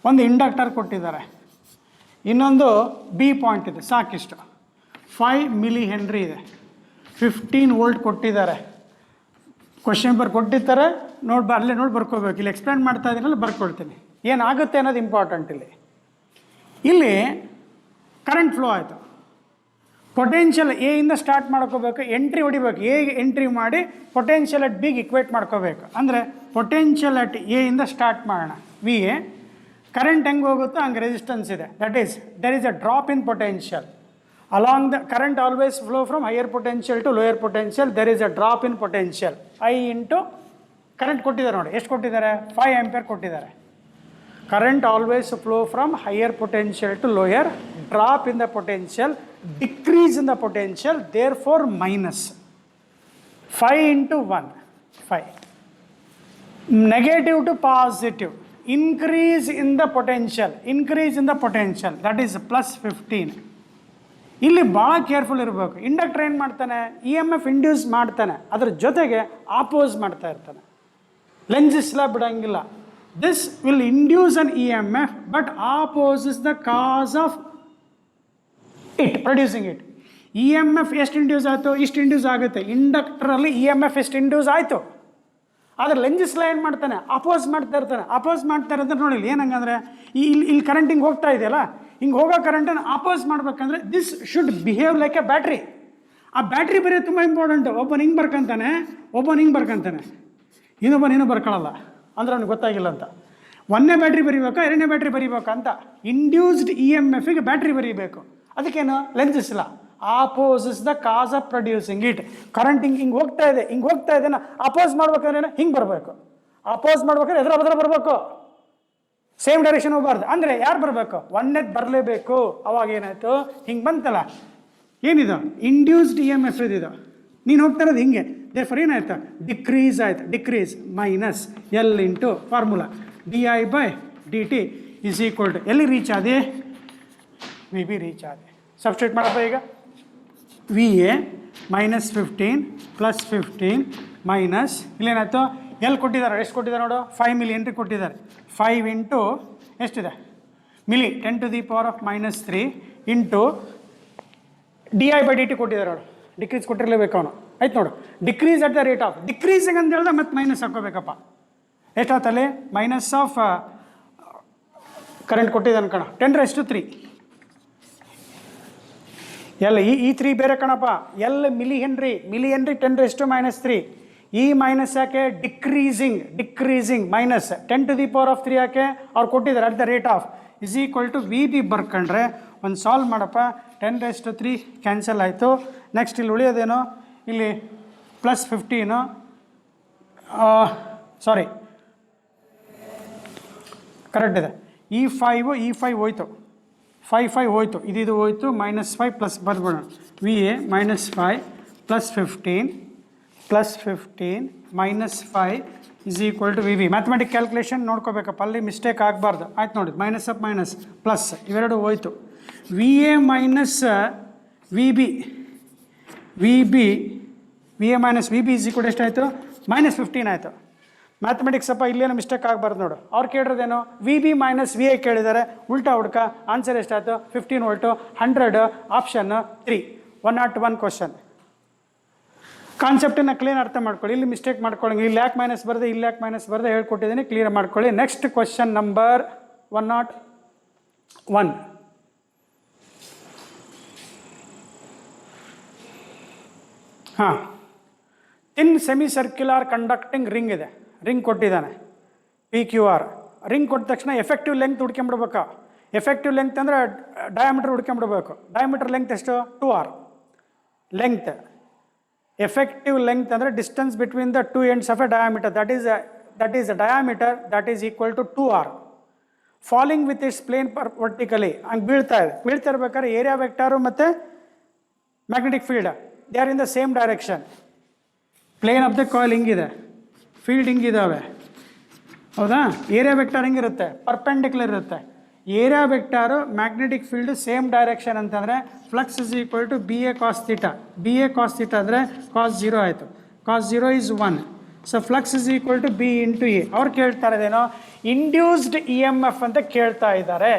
ಒಂದು inductor ಕೊಟ್ಟಿದ್ದಾರೆ, ಇನ್ನೊಂದು B point ಇದೆ, ಸಾಕಿಷ್ಟು. 5 ಮಿಲಿ ಹೆನ್ರಿ ಇದೆ, 15 ವೋಲ್ಟ್ ಕೊಟ್ಟಿದ್ದಾರೆ. ಕ್ವಶನ್ ಪೇಪರ್ ಕೊಟ್ಟಿರ್ತಾರೆ, ಅಲ್ಲೇ ನೋಡಿ ಬರ್ಕೋಬೇಕು. ಇಲ್ಲಿ ಎಕ್ಸ್ಪ್ಲೇನ್ ಮಾಡ್ತಾ ಇದ್ದೀನಲ್ಲ, ಬರ್ಕೊಳ್ತೀನಿ. ಏನಾಗುತ್ತೆ ಅನ್ನೋದು ಇಂಪಾರ್ಟೆಂಟ್. ಇಲ್ಲಿ ಕರೆಂಟ್ ಫ್ಲೋ ಆಯಿತು. ಪೊಟೆನ್ಷಿಯಲ್ ಎ ಇಂದ ಸ್ಟಾರ್ಟ್ ಮಾಡ್ಕೋಬೇಕು, ಎಂಟ್ರಿ ಹೊಡಿಬೇಕು. ಎಗೆ ಎಂಟ್ರಿ ಮಾಡಿ ಪೊಟೆನ್ಷಿಯಲ್ ಅಟ್ ಬಿಗೆ ಇಕ್ವೇಟ್ ಮಾಡ್ಕೋಬೇಕು. ಅಂದರೆ ಪೊಟೆನ್ಷಿಯಲ್ ಅಟ್ ಎ ಇಂದ ಸ್ಟಾರ್ಟ್ ಮಾಡೋಣ, ವಿ ಎ. ಕರೆಂಟ್ ಹೆಂಗೆ ಹೋಗುತ್ತೋ ಹಂಗೆ ರೆಸಿಸ್ಟೆನ್ಸ್ ಇದೆ, that is there is a drop in potential. along the current always flow from higher potential to lower potential, there is a drop in potential. I into current ಕೊಟ್ಟಿದ್ದಾರೆ ನೋಡಿ, ಎಷ್ಟು ಕೊಟ್ಟಿದ್ದಾರೆ? 5 ampere ಕೊಟ್ಟಿದ್ದಾರೆ. Current always flow from higher potential to lower, drop in the potential, decrease in the potential, therefore minus. 5 into 1, 5. Negative to positive, increase in the potential, that is plus 15. ಇಲ್ಲಿ ಭಾಳ careful ಇರಬೇಕು. Inductor ಏನು ಮಾಡ್ತಾನೆ? E M F induce ಮಾಡ್ತಾನೆ, ಅದ್ರ ಜೊತೆಗೆ oppose ಮಾಡ್ತಾ ಇರ್ತಾನೆ. ಲೆನ್ಸ್ ಲಾ ಬಿಡೋಂಗಿಲ್ಲ. This will induce an E M F but opposes the cause of it producing it. E M F ಎಷ್ಟು ಇಂಡ್ಯೂಸ್ ಆಯಿತು? ಇಷ್ಟು ಇಂಡ್ಯೂಸ್ ಆಗುತ್ತೆ. ಇಂಡಕ್ಟ್ರಲ್ಲಿ ಇ ಎಮ್ ಎಫ್ ಎಷ್ಟು ಇಂಡ್ಯೂಸ್ ಆಯಿತು, ಆದರೆ ಲೆಂಜಿಸ್ ಲಾ ಏನು ಮಾಡ್ತಾನೆ? ಅಪೋಸ್ ಮಾಡ್ತಾ ಇರೋದ್ರೆ ನೋಡಿ ಏನಂಗಂದ್ರೆ ಇಲ್ಲಿ ಕರೆಂಟ್ ಹಿಂಗೆ ಹೋಗ್ತಾ ಇದೆಯಲ್ಲ, ಹಿಂಗೆ ಹೋಗೋ ಕರೆಂಟನ್ನು ಅಪೋಸ್ ಮಾಡ್ಬೇಕಂದ್ರೆ this should behave like A battery. ಆ ಬ್ಯಾಟ್ರಿ ಬೇರೆ ತುಂಬ ಇಂಪಾರ್ಟೆಂಟು. ಒಬ್ಬನು ಹಿಂಗೆ ಬರ್ಕೊಂತಾನೆ, ಇನ್ನೊಬ್ಬನು ಬರ್ಕೊಳ್ಳಲ್ಲ ಅಂದ್ರೆ ಅವ್ನಿಗೆ ಗೊತ್ತಾಗಿಲ್ಲ ಅಂತ. ಒಂದನೇ ಬ್ಯಾಟ್ರಿ ಬರೀಬೇಕಾ, ಎರಡನೇ ಬ್ಯಾಟ್ರಿ ಬರೀಬೇಕಾ ಅಂತ. ಇಂಡ್ಯೂಸ್ಡ್ ಇ ಎಮ್ ಎಫಿಗೆ ಬ್ಯಾಟ್ರಿ ಬರೀಬೇಕು. ಅದಕ್ಕೇನು? Lenz's law opposes the cause of producing it. Current ಹಿಂಗೆ ಹೋಗ್ತಾ ಇದೆ ಅಪೋಸ್ ಮಾಡ್ಬೇಕಾದ್ರೆ ಹಿಂಗೆ ಬರಬೇಕು. ಅಪೋಸ್ ಮಾಡ್ಬೇಕಾದ್ರೆ ಎದುರ ಬದ್ರ ಬರಬೇಕು, ಸೇಮ್ ಡೈರೆಕ್ಷನ್ ಹೋಗಬಾರ್ದು. ಅಂದರೆ ಯಾರು ಬರಬೇಕು? ಒಂದೇದು ಬರಲೇಬೇಕು. ಅವಾಗ ಏನಾಯಿತು? ಹಿಂಗೆ ಬಂತಲ್ಲ, ಏನಿದು? ಇಂಡ್ಯೂಸ್ಡ್ ಇ ಎಮ್ ಎಫ್ ಇದು. ನೀನು ಹೋಗ್ತಾ ಇರೋದು ಹಿಂಗೆ, ದೇರ್ಫೋರ್ ಏನಾಯ್ತು? ಡಿಕ್ರೀಸ್ ಆಯ್ತು. Decrease minus L into formula D I by D T is equal to ಎಲ್ಲಿ ರೀಚ್ ಆದೆ? ವಿ ಬಿ ರೀಚ್ ಆದೆ. ಸಬ್ಸ್ಟಿಟ್ಯೂಟ್ ಮಾಡಪ್ಪ ಈಗ. V A minus 15 plus 15 minus ಇಲ್ಲೇನಾಯ್ತು? ಎಲ್ಲಿ ಕೊಟ್ಟಿದ್ದಾರೆ? ಎಷ್ಟು ಕೊಟ್ಟಿದ್ದಾರೆ ನೋಡು? 5 ಮಿಲಿ ಹೆನ್ರಿ ಕೊಟ್ಟಿದ್ದಾರೆ. 5 ಇಂಟು ಎಷ್ಟಿದೆ? Milli 10 to the power of -3 into D I by D T ಕೊಟ್ಟಿದ್ದಾರೆ ನೋಡು. ಡಿಕ್ರೀಸ್ ಕೊಟ್ಟಿರಲೇಬೇಕು ಅವನು. ಆಯ್ತು ನೋಡು, decrease at the rate of decreasing ಅಂತ ಹೇಳಿದ್ರೆ ಮತ್ತೆ ಮೈನಸ್ ಹಾಕೋಬೇಕಪ್ಪ. ಎಷ್ಟಾಗ್ತಲ್ಲಿ? ಮೈನಸ್ ಆಫ್ ಕರೆಂಟ್ ಕೊಟ್ಟಿದ್ದಾನೆ ಕಣ, 10⁻³ ಎಲ್ ಈ 3 ಬೇರೆ ಕಣಪ್ಪ. ಎಲ್ ಮಿಲಿ ಹೆನ್ರಿ 10⁻³ ಈ ಮೈನಸ್ ಯಾಕೆ? Decreasing minus 10 to the power of 3 ಯಾಕೆ? ಅವ್ರು ಕೊಟ್ಟಿದ್ದಾರೆ at the rate of is equal to V B ಬರ್ಕೊಂಡ್ರೆ ಒಂದು ಸಾಲ್ವ್ ಮಾಡಪ್ಪ. 10⁻³ ಕ್ಯಾನ್ಸಲ್ ಆಯಿತು. ನೆಕ್ಸ್ಟ್ ಇಲ್ಲಿ ಉಳಿಯೋದೇನೋ? ಇಲ್ಲಿ ಪ್ಲಸ್ 15 ಸಾರಿ ಕರೆಕ್ಟ್ ಇದೆ. ಈ 5 ಹೋಯ್ತು, 5 ಹೋಯ್ತು, ಇದು ಹೋಯ್ತು. -5 ಪ್ಲಸ್ ಬರ್ಬೋಣ. V A -5 plus 15 -5 is equal to V B. Mathematic calculation ನೋಡ್ಕೋಬೇಕಪ್ಪ, ಅಲ್ಲಿ ಮಿಸ್ಟೇಕ್ ಆಗಬಾರ್ದು. ಆಯ್ತು ನೋಡಿ, ಮೈನಸ್ ಅಪ್ ಮೈನಸ್ ಪ್ಲಸ್ ಇವೆರಡು ಹೋಯ್ತು. V A minus V B is equal ಎಷ್ಟಾಯಿತು? -15 ಆಯಿತು. ಮ್ಯಾಥಮೆಟಿಕ್ಸ್ ಅಪ್ಪ ಇಲ್ಲೇನೋ ಮಿಸ್ಟೇಕ್ ಆಗಬಾರ್ದು ನೋಡು. ಅವ್ರು ಕೇಳಿರೋದೇನೋ V B minus V A ಕೇಳಿದ್ದಾರೆ. ಉಲ್ಟಾ ಹುಡ್ಕ ಆನ್ಸರ್ ಎಷ್ಟಾಯಿತು? 15 ವೋಲ್ಟು 100 ಆಪ್ಷನ್ 3 101 ಕ್ವಶನ್. ಕಾನ್ಸೆಪ್ಟನ್ನು ಕ್ಲಿಯರ್ ಅರ್ಥ ಮಾಡ್ಕೊಳ್ಳಿ. ಇಲ್ಲಿ ಮಿಸ್ಟೇಕ್ ಮಾಡ್ಕೊಳ್ಳಿ. ಇಲ್ಲಿ ಯಾಕೆ ಮೈನಸ್ ಬರದೆ ಹೇಳ್ಕೊಟ್ಟಿದ್ದೀನಿ, ಕ್ಲಿಯರ್ ಮಾಡ್ಕೊಳ್ಳಿ. Next question number 101. ಹಾಂ, in semi circular conducting ring ಇದೆ. ರಿಂಗ್ ಕೊಟ್ಟಿದ್ದಾನೆ PQR. ರಿಂಗ್ ಕೊಟ್ಟ ತಕ್ಷಣ ಎಫೆಕ್ಟಿವ್ ಲೆಂತ್ ಹುಡ್ಕೊಂಬಿಡ್ಬೇಕಾ? ಎಫೆಕ್ಟಿವ್ ಲೆಂತ್ ಅಂದರೆ ಡಯಾಮೀಟರ್ ಹುಡ್ಕೊಂಬಿಡ್ಬೇಕು. ಡಯಾಮೀಟರ್ ಲೆಂತ್ ಎಷ್ಟು? 2r length. ಎಫೆಕ್ಟಿವ್ ಲೆಂತ್ ಅಂದರೆ distance between the 2 ends of a diameter, that is a diameter that is equal to 2r. Falling with its plane vertically, ಹಂಗೆ ಬೀಳ್ತಾ ಇರ್ಬೇಕಾದ್ರೆ area vector ಮತ್ತು magnetic field they are in the same direction. Plane of the coil ಹಿಂಗಿದೆ, field ಹಿಂಗಿದ್ದಾವೆ, ಹೌದಾ? Area vector ಹಿಂಗಿರುತ್ತೆ, perpendicular ಇರುತ್ತೆ. Area vector magnetic field same direction ಅಂತಂದರೆ flux is equal to B A cos theta. B A cos theta ಅಂದರೆ cos 0 ಆಯಿತು. Cos 0 is 1. So flux is equal to B into A. ಅವ್ರು ಕೇಳ್ತಾ ಇರೋದೇನೋ induced E M F ಅಂತ ಕೇಳ್ತಾ ಇದ್ದಾರೆ.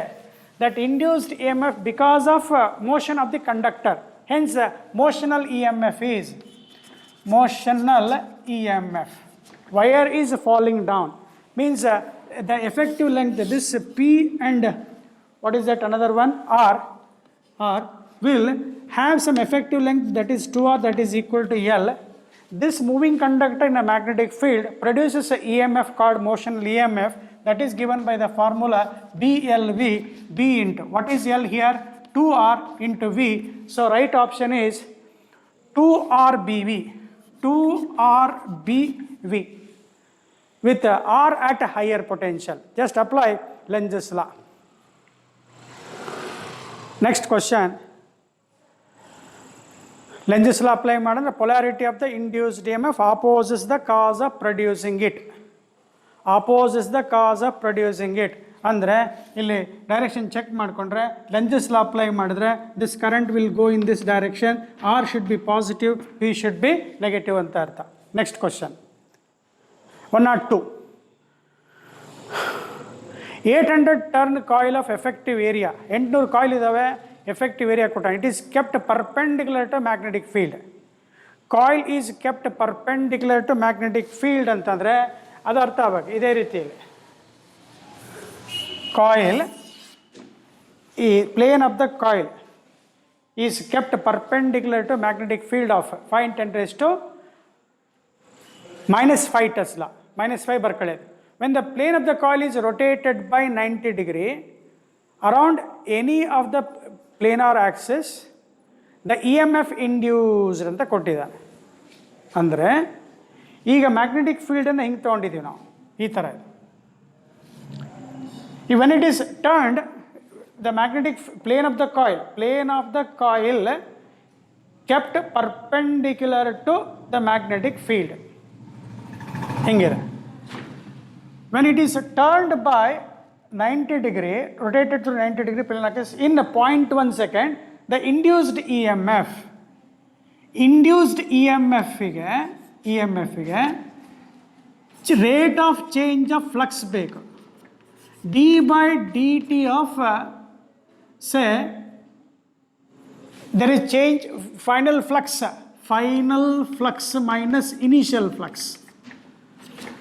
That induced E M F because of motion of the conductor. Hence motional E M F is motional EMF. Wire is falling down means the effective length, this P and what is that another one R will have some effective length that is 2R, that is equal to L. This moving conductor in a magnetic field produces a EMF called motional EMF, that is given by the formula BLV. B into what is L here? 2R into V. So right option is 2RBV. 2RBV with R at a higher potential. Just apply Lenz's law. Next question. Lenz's law apply ಮಾಡಿದ್ರೆ polarity of the induced EMF opposes the cause of producing it. Opposes the cause of producing it. ಅಂದರೆ ಇಲ್ಲಿ direction check ಮಾಡಿಕೊಂಡ್ರೆ Lenz's law apply ಮಾಡಿದ್ರೆ this current will go in this direction. R should be positive, P should be negative ಅಂತ ಅರ್ಥ. Next question 102. 800 turn coil of effective area. 800 coil ಇದ್ದಾವೆ, effective area ಕೊಟ್ಟ. It is kept perpendicular to magnetic field. Coil is kept perpendicular to magnetic field ಅಂತಂದರೆ ಅದು ಅರ್ಥ ಆಗಬೇಕು ಇದೇ ರೀತಿಯಲ್ಲಿ. Coil, plane of the coil is kept perpendicular to magnetic field of 5 × 10⁻⁻⁵ Tesla. -5 ಬರ್ಕೊಳ್ಳಿ. When the plane of the coil is rotated by 90 degree around any of the planar axis, the EMF induced ಅಂತ ಕೊಟ್ಟಿದ್ದಾನೆ. ಅಂದರೆ ಈಗ magnetic ಫೀಲ್ಡನ್ನು ಹಿಂಗೆ ತೊಗೊಂಡಿದ್ದೀವಿ ನಾವು ಈ ಥರ. When it is turned, the magnetic plane of the coil kept perpendicular to the magnetic field. Hingire. When it is turned by 90 degree, rotated to 90 degree plane axis in 0.1 second, the induced EMF rate of change of flux ಬೇಕು. d by dt of say there is change final flux minus initial flux.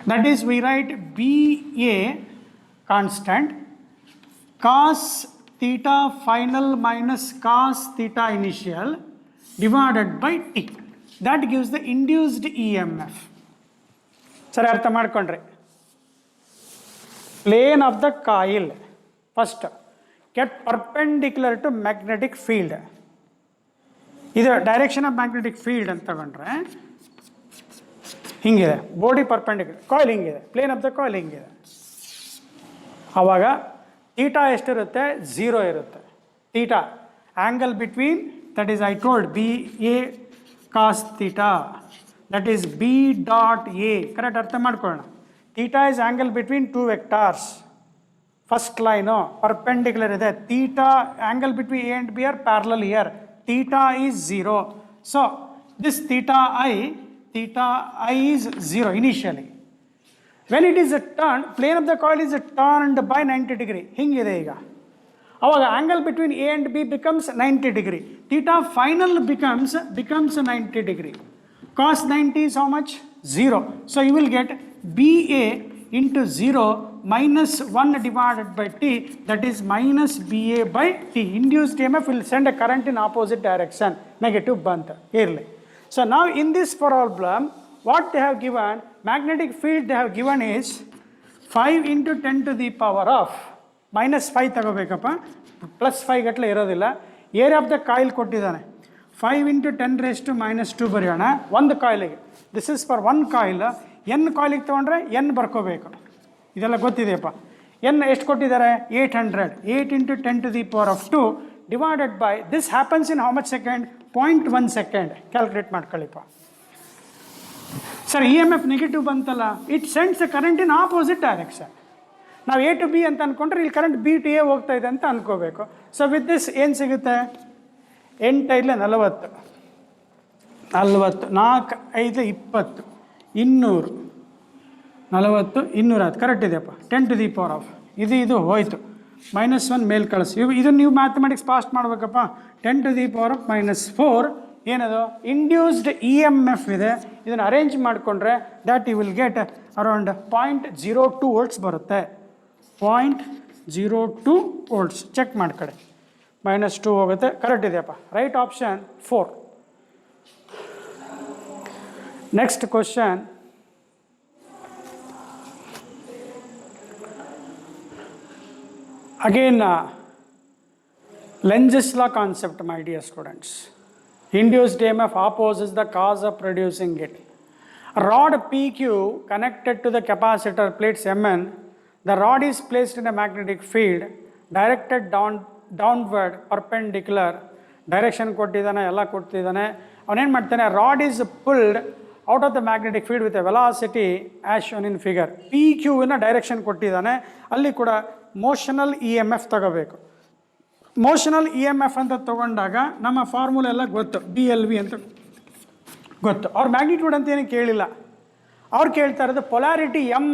That is, we write BA constant, cos theta final minus cos theta initial divided by t. That gives the induced EMF. ಸರಿ, ಅರ್ಥ ಮಾಡ್ಕೊಂಡ್ರಿ. Plane of the coil first kept perpendicular to magnetic field. ಇದು direction of magnetic field ಅಂತ ತಗೊಂಡ್ರೆ ಹಿಂಗಿದೆ, body perpendicular, coil ಹಿಂಗಿದೆ, plane of the coil ಹಿಂಗಿದೆ. ಆವಾಗ ಥೀಟಾ ಎಷ್ಟಿರುತ್ತೆ? 0 ಇರುತ್ತೆ. Theta angle between, that is I told B A cos theta, that is B dot A. Correct ಅರ್ಥ ಮಾಡ್ಕೊಳ್ಳೋಣ. Theta is angle between two vectors. First line perpendicular ಇದೆ. Theta angle between A and B are parallel here. Theta is 0. So this theta I is 0 initially. When it is turned, plane of the coil is turned by 90 degree. ಹಿಂಗಿದೆ ಈಗ. ಅವಾಗ angle between A and B becomes 90 degree. Theta final becomes 90 degree. Cos 90 is how much? 0. So you will get BA into 0 minus 1 divided by T, that is minus BA by T. Induced EMF will send a current in opposite direction, negative banta here. So now in this problem, what they have given, magnetic field they have given is 5 into 10 to the power of minus 5 ತಗೋಬೇಕಪ್ಪ, plus 5 ಗಟ್ಟಲೆ ಇರೋದಿಲ್ಲ. Area of the coil ಕೊಟ್ಟಿದ್ದಾನೆ, 5 into 10 raised to minus 2 ಬರೆಯೋಣ ಒಂದು ಕಾಯಿಲಿಗೆ. This is for one coil. N ಕಾಯಿಲಿಗೆ ತೊಗೊಂಡ್ರೆ N ಬರ್ಕೋಬೇಕು, ಇದೆಲ್ಲ ಗೊತ್ತಿದೆಯಪ್ಪ. N ಎಷ್ಟು ಕೊಟ್ಟಿದ್ದಾರೆ? 800. 8 into 10 to the power of 2 divided by, this happens in how much second? 0.1 second. Calculate ಮಾಡ್ಕೊಳ್ಳಿಪ್ಪ. Sir, E M F negative ಬಂತಲ್ಲ, it sends a current in opposite direction. ನಾವು A to B ಅಂತ ಅಂದ್ಕೊಂಡ್ರೆ ಇಲ್ಲಿ current B to A ಹೋಗ್ತಾ ಇದೆ ಅಂತ ಅಂದ್ಕೋಬೇಕು. ಸೊ ವಿತ್ ದಿಸ್ ಏನು ಸಿಗುತ್ತೆ? 8 5 40, 40 4 5 20, 200, 40 210. ಕರೆಕ್ಟ್ ಇದೆಯಪ್ಪ. 10 to the power of ಇದು ಹೋಯ್ತು, -1 ಮೇಲೆ ಕಳಿಸಿ. ಇದು ನೀವು ಮ್ಯಾಥಮೆಟಿಕ್ಸ್ ಪಾಸ್ಟ್ ಮಾಡಬೇಕಪ್ಪ. 10 to the power of -4 ಏನದು? ಇಂಡ್ಯೂಸ್ಡ್ ಇ ಎಮ್ ಎಫ್ ಇದೆ. ಇದನ್ನು ಅರೇಂಜ್ ಮಾಡಿಕೊಂಡ್ರೆ that you will get around 0.02 volts ಬರುತ್ತೆ. 0.02 volts ಚೆಕ್ ಮಾಡ್ಕಡೆ. -2 ಹೋಗುತ್ತೆ. ಕರೆಕ್ಟ್ ಇದೆಯಪ್ಪ. Right option 4. Next question, again Lenz's law concept, my dear students. Induced EMF opposes the cause of producing it. A rod PQ connected to the capacitor plates Mn, the rod is placed in a magnetic field directed downward perpendicular direction ಕೊಟ್ಟಿದ್ದಾನೆ ಎಲ್ಲ ಕೊಟ್ಟಿದ್ದಾನೆ ಅವನೇನು ಮಾಡ್ತಾನೆ rod is pulled out of the magnetic field with a velocity as shown in figure P ಕ್ಯೂವಿನ direction ಕೊಟ್ಟಿದ್ದಾನೆ ಅಲ್ಲಿ ಕೂಡ ಮೋಷನಲ್ E M F ತಗೋಬೇಕು ಮೋಷನಲ್ ಇ ಎಮ್ ಎಫ್ ಅಂತ ತೊಗೊಂಡಾಗ ನಮ್ಮ ಫಾರ್ಮುಲಾ ಎಲ್ಲ ಗೊತ್ತು BLV ಅಂತ ಗೊತ್ತು ಅವ್ರ ಮ್ಯಾಗ್ನಿಟ್ಯೂಡ್ ಅಂತ ಏನು ಕೇಳಿಲ್ಲ ಅವ್ರು ಕೇಳ್ತಾ ಇರೋದು ಪೊಲಾರಿಟಿ ಎಮ್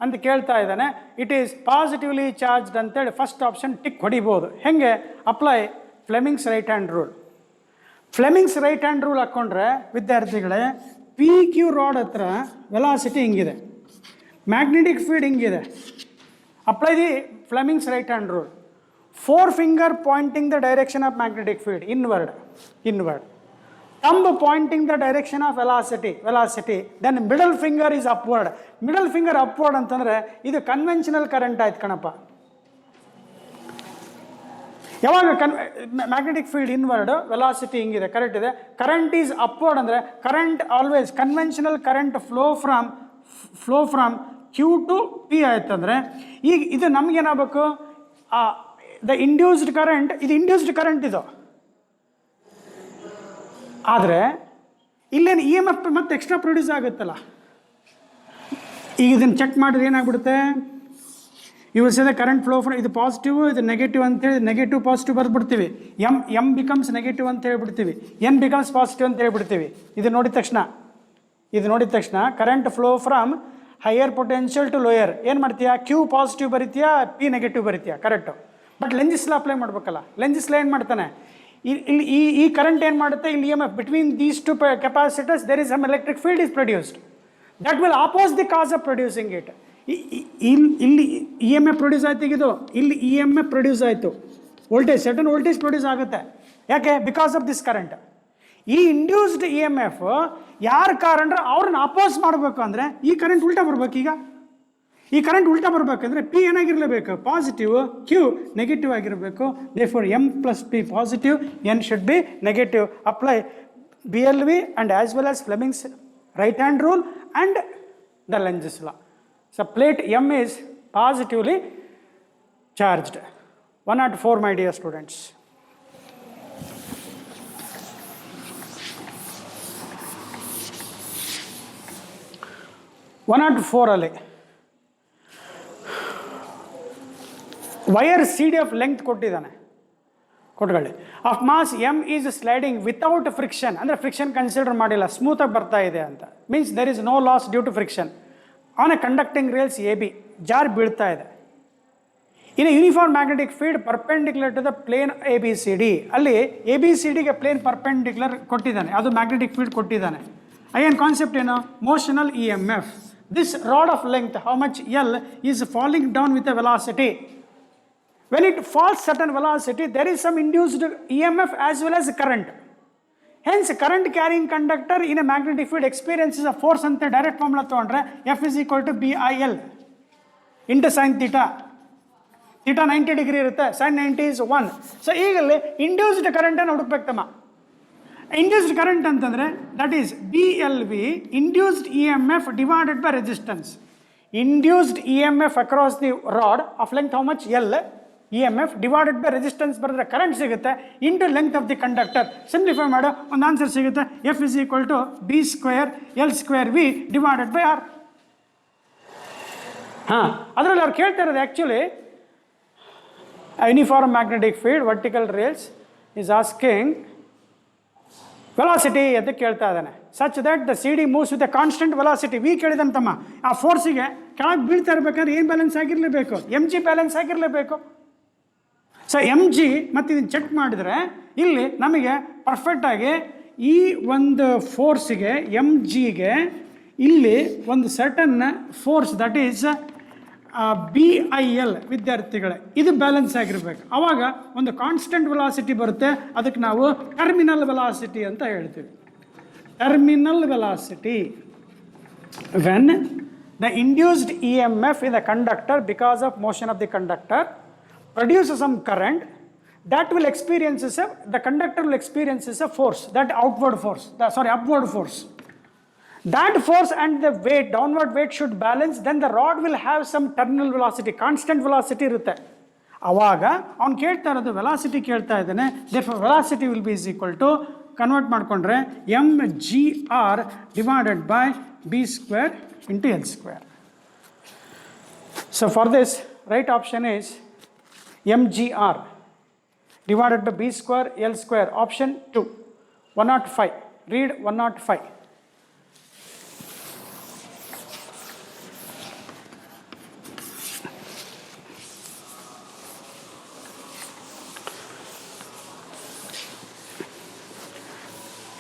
ಅಂತ ಕೇಳ್ತಾ ಇದ್ದಾನೆ ಇಟ್ ಈಸ್ ಪಾಸಿಟಿವ್ಲಿ ಚಾರ್ಜ್ಡ್ ಅಂತೇಳಿ ಫಸ್ಟ್ ಆಪ್ಷನ್ ಟಿಕ್ ಹೊಡಿಬೋದು ಹೆಂಗೆ apply Fleming's right hand rule Fleming's right hand rule ಹಾಕ್ಕೊಂಡ್ರೆ ವಿದ್ಯಾರ್ಥಿಗಳೇ ಪಿ ಕ್ಯೂ ರಾಡ್ ಹತ್ರ ವೆಲಾಸಿಟಿ ಹಿಂಗಿದೆ ಮ್ಯಾಗ್ನೆಟಿಕ್ ಫೀಲ್ಡ್ ಹಿಂಗಿದೆ apply the Fleming's right hand rule 4 finger pointing the direction of magnetic field inward thumb pointing the direction of velocity then middle finger is upward ಅಂತಂದ್ರೆ ಇದು conventional current ಆಯ್ತು ಕಣಪ್ಪ ಯಾವಾಗ magnetic field inward velocity ಹಿಂಗಿದೆ correct ಇದೆ current is upward ಅಂದರೆ current always conventional current flow from Q to P ಆಯ್ತಂದ್ರೆ ಈಗ ಇದು ನಮಗೇನಾಗಬೇಕು ದ ಇಂಡ್ಯೂಸ್ಡ್ ಕರೆಂಟ್ ಇದು ಇಂಡ್ಯೂಸ್ಡ್ ಕರೆಂಟ್ ಇದು ಆದರೆ ಇಲ್ಲೇನು ಇ ಎಮ್ ಎಫ್ ಮತ್ತೆ ಎಕ್ಸ್ಟ್ರಾ ಪ್ರೊಡ್ಯೂಸ್ ಆಗುತ್ತಲ್ಲ ಈಗ ಇದನ್ನು ಚೆಕ್ ಮಾಡಿದ್ರೆ ಏನಾಗ್ಬಿಡುತ್ತೆ ಇವು ಸದ ಕರೆಂಟ್ ಫ್ಲೋ ಫ್ರಮ್ ಇದು ಪಾಸಿಟಿವ್ ಇದು ನೆಗೆಟಿವ್ ಅಂತೇಳಿ ನೆಗೆಟಿವ್ ಪಾಸಿಟಿವ್ ಬರೆದ್ಬಿಡ್ತೀವಿ ಎಮ್ ಬಿಕಮ್ಸ್ ನೆಗೆಟಿವ್ ಅಂತ ಹೇಳ್ಬಿಡ್ತೀವಿ ಎನ್ ಬಿಕಮ್ಸ್ ಪಾಸಿಟಿವ್ ಅಂತ ಹೇಳ್ಬಿಡ್ತೀವಿ ಇದು ನೋಡಿದ ತಕ್ಷಣ current flow from higher potential to lower ಏನು ಮಾಡ್ತೀಯಾ ಕ್ಯೂ ಪಾಸಿಟಿವ್ ಬರಿತೀಯಾ ಪಿ ನೆಗೆಟಿವ್ ಬರಿತೀಯಾ correct but Lenz's law apply ಮಾಡಬೇಕಲ್ಲ ಲೆಂಜಿಸ್ ಲಾ ಏನು ಮಾಡ್ತಾನೆ ಇಲ್ಲಿ ಈ ಕರೆಂಟ್ ಏನು ಮಾಡುತ್ತೆ ಇಲ್ಲಿ E M F between these two capacitors there is some electric field is produced that will oppose the cause of producing it ಇಲ್ಲಿ ಇ ಎಮ್ ಎಫ್ ಪ್ರೊಡ್ಯೂಸ್ ಆಯ್ತು ಈಗ ಇದು ಇಲ್ಲಿ ಇ ಎಮ್ ಎಫ್ ಪ್ರೊಡ್ಯೂಸ್ ಆಯಿತು voltage certain voltage produce ಆಗುತ್ತೆ ಯಾಕೆ because of this current ಈ induced E M F ಯಾರು ಕಾರಣ ಅವ್ರನ್ನ ಅಪೋಸ್ ಮಾಡಬೇಕು ಅಂದರೆ ಈ ಕರೆಂಟ್ ಉಲ್ಟಾ ಬರ್ಬೇಕು ಈಗ ಈ ಕರೆಂಟ್ ಉಲ್ಟಾ ಬರಬೇಕಂದ್ರೆ ಪಿ ಏನಾಗಿರಲೇಬೇಕು ಪಾಸಿಟಿವ್ ಕ್ಯೂ ನೆಗೆಟಿವ್ ಆಗಿರಬೇಕು therefore M plus P positive N should be negative apply BLV and as well as Fleming's right hand rule and the Lenz's law. So plate M is positively charged. 104 my dear students. ಅಲ್ಲಿ wire CD of length ಕೊಟ್ಟಿದ್ದಾನೆ of mass M is sliding without friction ಅಂದರೆ friction consider ಮಾಡಿಲ್ಲ ಸ್ಮೂತಾಗಿ ಬರ್ತಾ ಇದೆ ಅಂತ means there is no loss due to friction on a conducting rails AB ಜಾರ್ ಬೀಳ್ತಾ ಇದೆ in a uniform magnetic field perpendicular to the plane ABCD ಅಲ್ಲಿ ABCDಗೆ ಪ್ಲೇನ್ ಪರ್ಪೆಂಡಿಕ್ಯುಲರ್ ಕೊಟ್ಟಿದ್ದಾನೆ ಅದು ಮ್ಯಾಗ್ನೆಟಿಕ್ ಫೀಲ್ಡ್ ಕೊಟ್ಟಿದ್ದಾನೆ ಏನು ಕಾನ್ಸೆಪ್ಟ್ ಏನು ಮೋಷನಲ್ EMF. This rod of length, how much L, is falling down with a velocity. When it falls certain velocity, there is some induced EMF as well as current. Hence, current carrying conductor in a magnetic field experiences a force ante direct formula tondre F is equal to BIL into sin theta. Theta 90 degree irutte, sin 90 is 1. So, ಈಗಲೇ induced current ಅನ್ನು ಹುಡುಕಬೇಕಮ್ಮ. Induced current ಅಂತಂದ್ರೆ that is BLV induced EMF divided by resistance. Induced EMF across the rod of length how much L EMF divided by resistance ಬರೆದ್ರೆ current ಸಿಗುತ್ತೆ into length of the conductor. Simplify ಮಾಡೋ ಒಂದು answer ಸಿಗುತ್ತೆ F is equal to B square L square V divided by R. ಅದರಲ್ಲಿ ಅವ್ರು ಕೇಳ್ತಾ ಇರೋದು actually uniform magnetic field vertical rails is asking velocity ಅಂತ ಕೇಳ್ತಾ ಇದ್ದಾನೆ such that the CD moves with a constant velocity V ಕೇಳಿದಂತಮ್ಮ ಆ ಫೋರ್ಸಿಗೆ ಕೆಳಗೆ ಬೀಳ್ತಾ ಇರಬೇಕಾದ್ರೆ ಏನು ಬ್ಯಾಲೆನ್ಸ್ ಆಗಿರಲೇಬೇಕು mg ಬ್ಯಾಲೆನ್ಸ್ ಆಗಿರಲೇಬೇಕು ಸೊ mg ಮತ್ತು ಇದನ್ನು ಚೆಕ್ ಮಾಡಿದರೆ ಇಲ್ಲಿ ನಮಗೆ ಪರ್ಫೆಕ್ಟಾಗಿ ಈ ಒಂದು ಫೋರ್ಸಿಗೆ mgಗೆ ಇಲ್ಲಿ ಒಂದು certain force that is BIL ವಿದ್ಯಾರ್ಥಿಗಳೇ ಇದು ಬ್ಯಾಲೆನ್ಸ್ ಆಗಿರಬೇಕು ಆವಾಗ ಒಂದು ಕಾನ್ಸ್ಟೆಂಟ್ ವೆಲಾಸಿಟಿ ಬರುತ್ತೆ ಅದಕ್ಕೆ ನಾವು ಟರ್ಮಿನಲ್ ವೆಲಾಸಿಟಿ ಅಂತ ಹೇಳ್ತೀವಿ terminal velocity when the induced EMF in the conductor because of motion of the conductor produces some current that will experiences the conductor will experiences a force, that upward force. That force and the weight, downward weight should balance. Then the rod will have some terminal velocity, constant velocity ಇರುತ್ತೆ. ಆವಾಗ ಅವ್ನು ಕೇಳ್ತಾ ಇರೋದು velocity ಕೇಳ್ತಾ ಇದ್ದಾನೆ. therefore velocity will be is equal to, convert ಮಾಡಿಕೊಂಡ್ರೆ mgr divided by b square into l square. So for this, right option is mgr divided by b square l square, option 2. 105. Read 105.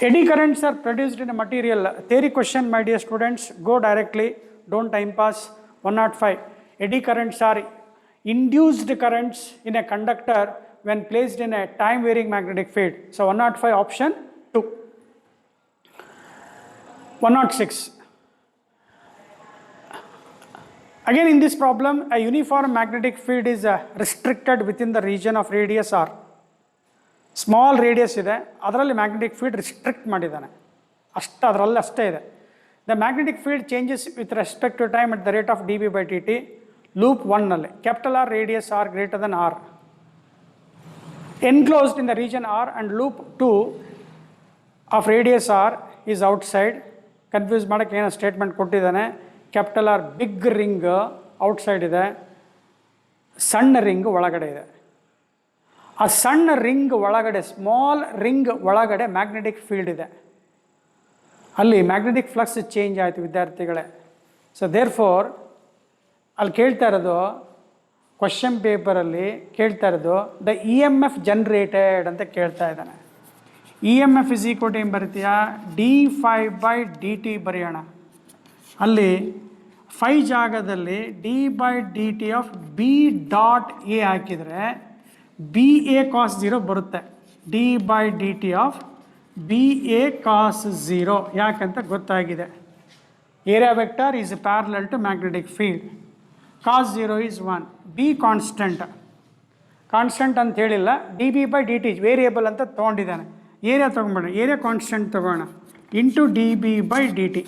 Eddy currents are produced in a material. Theory question, my dear students, go directly, don't time pass. 105. Eddy currents are induced currents in a conductor when placed in a time varying magnetic field. So 105 option 2. 106. Again in this problem, a uniform magnetic field is restricted within the region of radius r. Small radius ಇದೆ, ಅದರಲ್ಲಿ magnetic field restrict ಮಾಡಿದ್ದಾನೆ, ಅದರಲ್ಲಿ ಅಷ್ಟೇ ಇದೆ. The magnetic field changes with respect to time at the rate of dB/dt. Loop 1ನಲ್ಲಿ capital R radius R greater than R, enclosed in the region R and loop 2 of radius R is outside. Confuse ಮಾಡೋಕ್ಕೆ ಏನೋ statement ಕೊಟ್ಟಿದ್ದಾನೆ. Capital R big ring outside ಇದೆ, ಸಣ್ಣ ring ಒಳಗಡೆ ಇದೆ. ಆ ಸಣ್ಣ ರಿಂಗ್ ಒಳಗಡೆ, ಸ್ಮಾಲ್ ರಿಂಗ್ ಒಳಗಡೆ ಮ್ಯಾಗ್ನೆಟಿಕ್ ಫೀಲ್ಡ್ ಇದೆ, ಅಲ್ಲಿ ಮ್ಯಾಗ್ನೆಟಿಕ್ ಫ್ಲಕ್ಸ್ ಚೇಂಜ್ ಆಯಿತು ವಿದ್ಯಾರ್ಥಿಗಳೇ. ಸೊ ದೇರ್ ಫೋರ್ ಅಲ್ಲಿ ಕೇಳ್ತಾ ಇರೋದು, ಕ್ವಶನ್ ಪೇಪರಲ್ಲಿ ಕೇಳ್ತಾ ಇರೋದು the E M F generated ಅಂತ ಕೇಳ್ತಾ ಇದ್ದಾನೆ. E M F is equal to ಏನು ಬರೀತೀಯಾ, d∅dt ಬರೆಯೋಣ. ಅಲ್ಲಿ 5 ಜಾಗದಲ್ಲಿ d/dt of b dot A ಹಾಕಿದರೆ ಬಿ ಎ ಕಾಸ್ 0 ಬರುತ್ತೆ. d/dt of B A cos 0 ಯಾಕಂತ ಗೊತ್ತಾಗಿದೆ. Area vector is parallel to magnetic field. Cos 0 is 1. B constant ಅಂತ ಹೇಳಿಲ್ಲ, dB/dt ವೇರಿಯೇಬಲ್ ಅಂತ ತೊಗೊಂಡಿದ್ದಾನೆ. ಏರಿಯಾ ತೊಗೊಂಬೇಡ, ಏರಿಯಾ ಕಾನ್ಸ್ಟೆಂಟ್ ತೊಗೋಣ, ಇಂಟು dB/dt.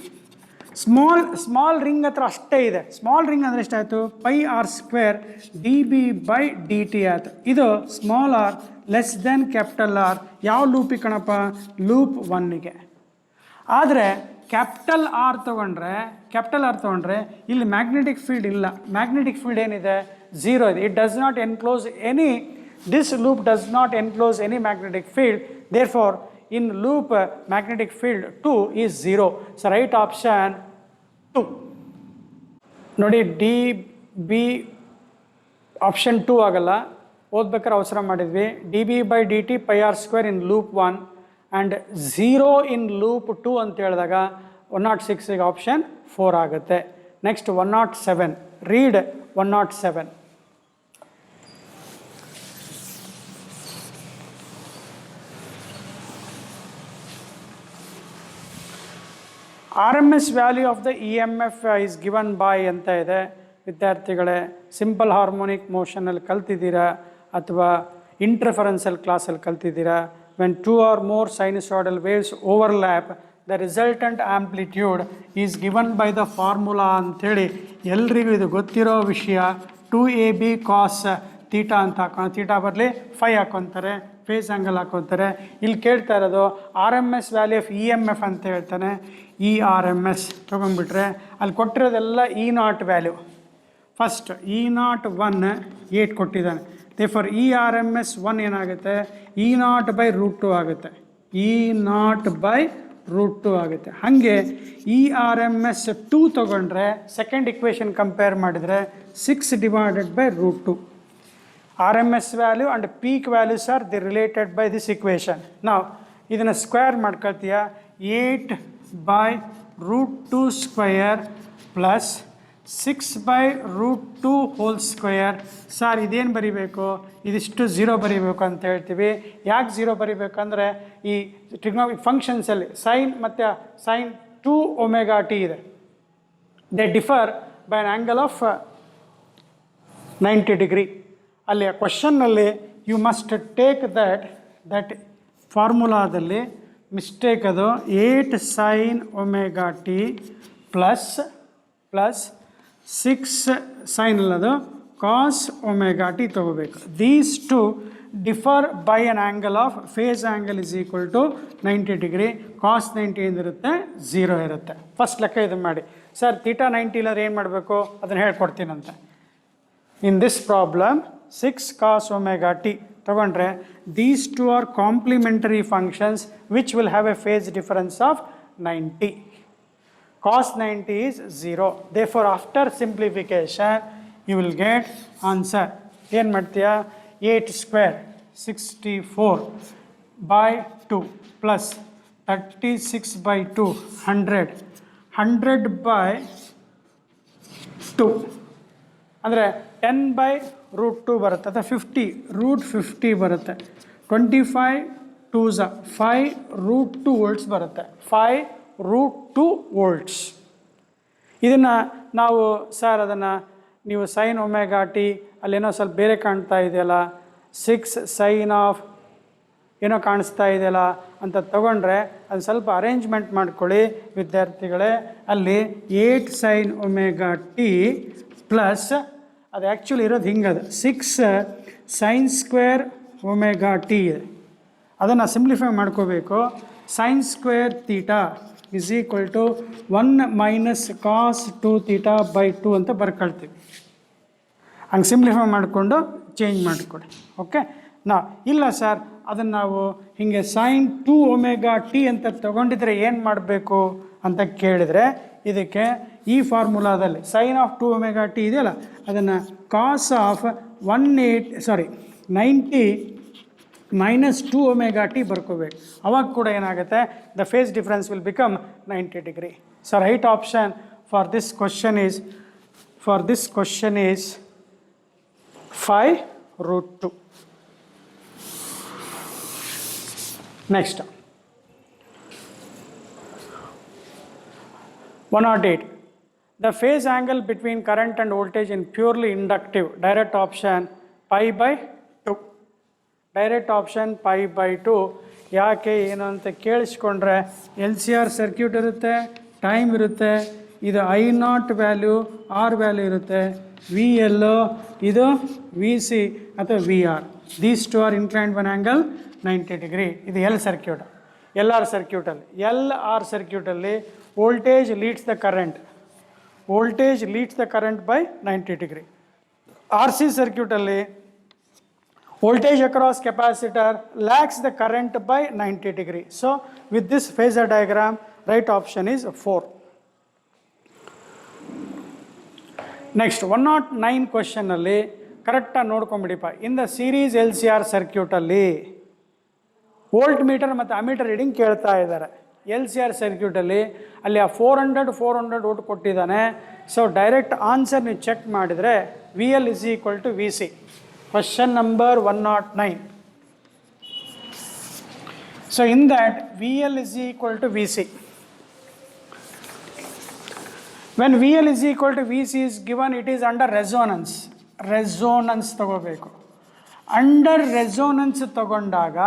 ಸ್ಮಾಲ್ ರಿಂಗ್ ಹತ್ರ ಅಷ್ಟೇ ಇದೆ. ಸ್ಮಾಲ್ ರಿಂಗ್ ಅಂದರೆ ಎಷ್ಟಾಯಿತು, πr² dB/dt ಆಯಿತು. ಇದು small R less than capital R ಯಾವ ಲೂಪಿಗೆ ಕಣಪ್ಪ, ಲೂಪ್ 1ಗೆ. ಆದರೆ ಕ್ಯಾಪಿಟಲ್ ಆರ್ ತೊಗೊಂಡ್ರೆ ಇಲ್ಲಿ ಮ್ಯಾಗ್ನೆಟಿಕ್ ಫೀಲ್ಡ್ ಇಲ್ಲ. ಮ್ಯಾಗ್ನೆಟಿಕ್ ಫೀಲ್ಡ್ ಏನಿದೆ, 0 ಇದೆ. It does not enclose any, this loop does not enclose any magnetic field. Therefore in loop magnetic field 2 is 0. So right option 2. ನೋಡಿ dB ಆಪ್ಷನ್ 2 ಆಗಲ್ಲ, ಓದ್ಬೇಕಾದ್ರೆ ಅವಸರ ಮಾಡಿದ್ವಿ. dB/dt πr² in loop 1 and 0 in loop 2 ಅಂತ ಹೇಳಿದಾಗ 106 option 4 ಆಗುತ್ತೆ. Next 107. Read 107. RMS value of the E M F is given by ಅಂತ ಇದೆ ವಿದ್ಯಾರ್ಥಿಗಳೇ. ಸಿಂಪಲ್ ಹಾರ್ಮೋನಿಕ್ ಮೋಷನಲ್ಲಿ ಕಲ್ತಿದ್ದೀರಾ ಅಥವಾ ಇಂಟರ್ಫರೆನ್ಸಲ್ ಕ್ಲಾಸಲ್ಲಿ ಕಲ್ತಿದ್ದೀರಾ. When 2 or more sinusoidal waves overlap, the resultant amplitude is given by the formula ಅಂಥೇಳಿ ಎಲ್ರಿಗೂ ಇದು ಗೊತ್ತಿರೋ ವಿಷಯ. 2AB cos ಥೀಟಾ ಅಂತ ಥೀಟಾ ಬರಲಿ 5 ಹಾಕೊತಾರೆ, ಫೇಸ್ ಆ್ಯಂಗಲ್ ಹಾಕೋತಾರೆ. ಇಲ್ಲಿ ಕೇಳ್ತಾ ಇರೋದು RMS value of E M F ಅಂತ ಹೇಳ್ತಾನೆ. RMS ತೊಗೊಂಡ್ಬಿಟ್ರೆ ಅಲ್ಲಿ ಕೊಟ್ಟಿರೋದೆಲ್ಲ E0 ವ್ಯಾಲ್ಯೂ. ಫಸ್ಟ್ E0 1 8 ಕೊಟ್ಟಿದ್ದಾನೆ. ದೇರ್ಫೋರ್ RMS 1 ಏನಾಗುತ್ತೆ, E0/√2 ಆಗುತ್ತೆ. E0/√2 ಆಗುತ್ತೆ. ಹಾಗೆ RMS 2 ತೊಗೊಂಡ್ರೆ ಸೆಕೆಂಡ್ ಇಕ್ವೇಷನ್ ಕಂಪೇರ್ ಮಾಡಿದರೆ 6/√2. RMS value and peak values are related by this equation. Now ಇದನ್ನು ಸ್ಕ್ವೇರ್ ಮಾಡ್ಕೊಳ್ತೀಯ, 8/√2 square plus 6/√2 whole square. Sir ಇದೇನು ಬರೀಬೇಕು, ಇದಿಷ್ಟು 0 ಬರೀಬೇಕು ಅಂತ ಹೇಳ್ತೀವಿ. ಯಾಕೆ 0 ಬರೀಬೇಕಂದ್ರೆ ಈ ಟ್ರಿಗ್ನೋಮೆಟ್ರಿಕ್ ಫಂಕ್ಷನ್ಸಲ್ಲಿ ಸೈನ್ ಮತ್ತು sin 2ωt ಇದೆ. They differ by an angle of 90 degree. ಅಲ್ಲಿ ಆ ಕ್ವಶನ್ನಲ್ಲಿ ಯು ಮಸ್ಟ್ ಟೇಕ್ ದಟ್ ಫಾರ್ಮುಲಾದಲ್ಲಿ ಮಿಸ್ಟೇಕ್ ಅದು 8 sin omega t plus 6 sin ಅಲ್ಲದು cos omega t ತಗೋಬೇಕು. These two differ by an angle of phase angle is equal to 90 degree. Cos 90 ಏನಿರುತ್ತೆ 0 ಇರುತ್ತೆ. First ಲೆಕ್ಕ ಇದು ಮಾಡಿ. ಸರ್ ಥೀಟಾ 90 ಇಲ್ಲಾದ್ರೆ ಏನು ಮಾಡಬೇಕು ಅದನ್ನು ಹೇಳ್ಕೊಡ್ತೀನಂತೆ. In this problem 6 cos omega t ತಗೊಂಡ್ರೆ these two are complementary functions which will have a phase difference of 90. cos 90 is 0. Therefore after simplification you will get answer. ಏನು ಮಾಡ್ತೀಯಾ 8 square 64 by 2 plus 36 by 2 100 by 2 ಅಂದರೆ 10 by root 2 ಬರುತ್ತೆ ಅಥವಾ 50 root 50 ಬರುತ್ತೆ. 25 2s 5 root 2 volts ಬರುತ್ತೆ. 5 root 2 volts. ಇದನ್ನು ನಾವು sir ಅದನ್ನು ನೀವು ಸೈನ್ ಒಮೆಗಾ ಟಿ ಅಲ್ಲೇನೋ ಸ್ವಲ್ಪ ಬೇರೆ ಕಾಣ್ತಾ ಇದೆಯಲ್ಲ 6 sin ಆಫ್ ಏನೋ ಕಾಣಿಸ್ತಾ ಇದೆಯಲ್ಲ ಅಂತ ತಗೊಂಡ್ರೆ ಅದು ಸ್ವಲ್ಪ ಅರೇಂಜ್ಮೆಂಟ್ ಮಾಡ್ಕೊಳ್ಳಿ ವಿದ್ಯಾರ್ಥಿಗಳೇ. ಅಲ್ಲಿ 8 sin ಒಮೆಗಾ ಟಿ ಪ್ಲಸ್ ಅದು ಆ್ಯಕ್ಚುಲಿ ಇರೋದು ಹಿಂಗದು 6 sin ಸ್ಕ್ವೇರ್ ಒಮೆಗಾ ಟಿ ಇದೆ. ಅದನ್ನು ಸಿಂಪ್ಲಿಫೈ ಮಾಡ್ಕೋಬೇಕು. sin square theta is equal to 1 minus cos 2 theta by 2 ಅಂತ ಬರ್ಕೊಳ್ತೀವಿ. ಹಂಗೆ ಸಿಂಪ್ಲಿಫೈ ಮಾಡಿಕೊಂಡು ಚೇಂಜ್ ಮಾಡಿಕೊಡಿ. ಓಕೆ ನಾ ಇಲ್ಲ ಸರ್ ಅದನ್ನು ನಾವು ಹೀಗೆ ಸೈನ್ 2 ಒಮೆಗಾ ಟಿ ಅಂತ ತೊಗೊಂಡಿದ್ರೆ ಏನು ಮಾಡಬೇಕು ಅಂತ ಕೇಳಿದರೆ ಇದಕ್ಕೆ ಈ ಫಾರ್ಮುಲಾದಲ್ಲಿ ಸೈನ್ ಆಫ್ 2 ಒಮೆಗಾ ಟಿ ಇದೆಯಲ್ಲ ಅದನ್ನು ಕಾಸ್ ಆಫ್ 90 ಮೈನಸ್ 2 ಒಮೆಗಾ ಟಿ ಬರ್ಕೋಬೇಕು. ಅವಾಗ ಕೂಡ ಏನಾಗುತ್ತೆ the face difference will become 90 degree. So right option for this question is 5 root 2. Next 108. The phase angle between current and voltage in purely inductive direct option pi by 2. Direct option pi by 2. ಯಾಕೆ ಏನು ಅಂತ ಕೇಳಿಸ್ಕೊಂಡ್ರೆ L C R circuit ಇರುತ್ತೆ, time ಇರುತ್ತೆ, ಇದು I0 value R value ಇರುತ್ತೆ, V L ಇದು V C ಅಥವಾ V R. These two are inclined on angle 90 degree. ಇದು ಎಲ್ ಸರ್ಕ್ಯೂಟ್. ಎಲ್ ಆರ್ ಸರ್ಕ್ಯೂಟಲ್ಲಿ voltage leads the current by 90 degree. R C ಸರ್ಕ್ಯೂಟಲ್ಲಿ voltage across capacitor lags the current by 90 degree. So with this phasor diagram right option is 4. Next 109 ಕ್ವಶನಲ್ಲಿ ಕರೆಕ್ಟಾಗಿ ನೋಡ್ಕೊಂಬಿಡಿಪ್ಪ. In the series L C R ಸರ್ಕ್ಯೂಟಲ್ಲಿ voltmeter ಮತ್ತು ammeter reading ಕೇಳ್ತಾ ಇದ್ದಾರೆ. L C R ಸರ್ಕ್ಯೂಟಲ್ಲಿ ಅಲ್ಲಿ ಆ 400 volt ಕೊಟ್ಟಿದ್ದಾನೆ. So direct answer ನೀವು ಚೆಕ್ ಮಾಡಿದರೆ V L is equal to V C. Question number 109. So in that V L is equal to V C. When VL is equal to VC is given, it is under resonance. Resonance ತಗೋಬೇಕು. Under resonance ತಗೊಂಡಾಗ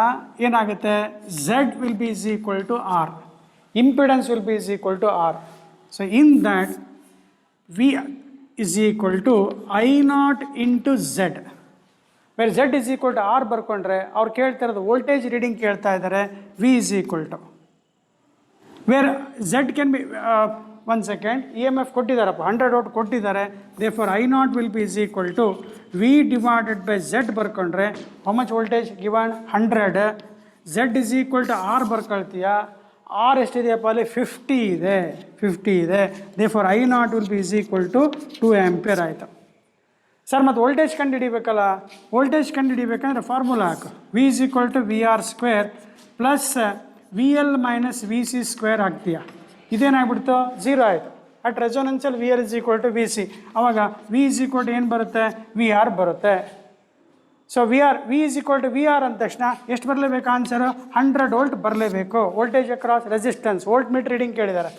ಏನಾಗುತ್ತೆ Z will be is equal to R. Impedance will be is equal to R. So in that V is equal to I0 into Z. Where Z is equal to R ಬರ್ಕೊಂಡ್ರೆ ಅವ್ರು ಕೇಳ್ತಾ ಇರೋದು voltage reading ಕೇಳ್ತಾ ಇದ್ದಾರೆ. V is equal to where Z can be one second, EMF ಕೊಟ್ಟಿದ್ದಾರಪ್ಪ 100 volt ಕೊಟ್ಟಿದ್ದಾರೆ. therefore I0 will be is equal to V divided by Z ಬರ್ಕೊಂಡ್ರೆ how much voltage given 100. Z is equal to R ಬರ್ಕೊಳ್ತೀಯ. R ಎಷ್ಟಿದೆಯಪ್ಪ ಅಲ್ಲಿ 50 ಇದೆ. therefore I0 will be is equal to 2 ampere ಆಯಿತು. Sir ಮತ್ತು voltage ಕಂಡುಹಿಡಿಬೇಕಲ್ಲ. Voltage ಕಂಡುಹಿಡಿಬೇಕಂದ್ರೆ formula ಹಾಕು. V is equal to VR square plus VL minus VC square ಹಾಕ್ತೀಯ. ಇದೇನಾಗ್ಬಿಡ್ತು 0 ಆಯಿತು. ಅಟ್ ರೆಸೋನೆನ್ಸಲ್ಲಿ V R is equal to V C. ಆವಾಗ ವಿ ಇಸ್ ಈಕ್ವಲ್ ಟು ಏನು ಬರುತ್ತೆ ವಿ ಆರ್ ಬರುತ್ತೆ. So V is equal to V R ಅಂದ ತಕ್ಷಣ ಎಷ್ಟು ಬರಲೇಬೇಕು ಆನ್ಸರು 100 ವೋಲ್ಟ್ ಬರಲೇಬೇಕು. Voltage across resistance voltmeter reading ಕೇಳಿದ್ದಾರೆ.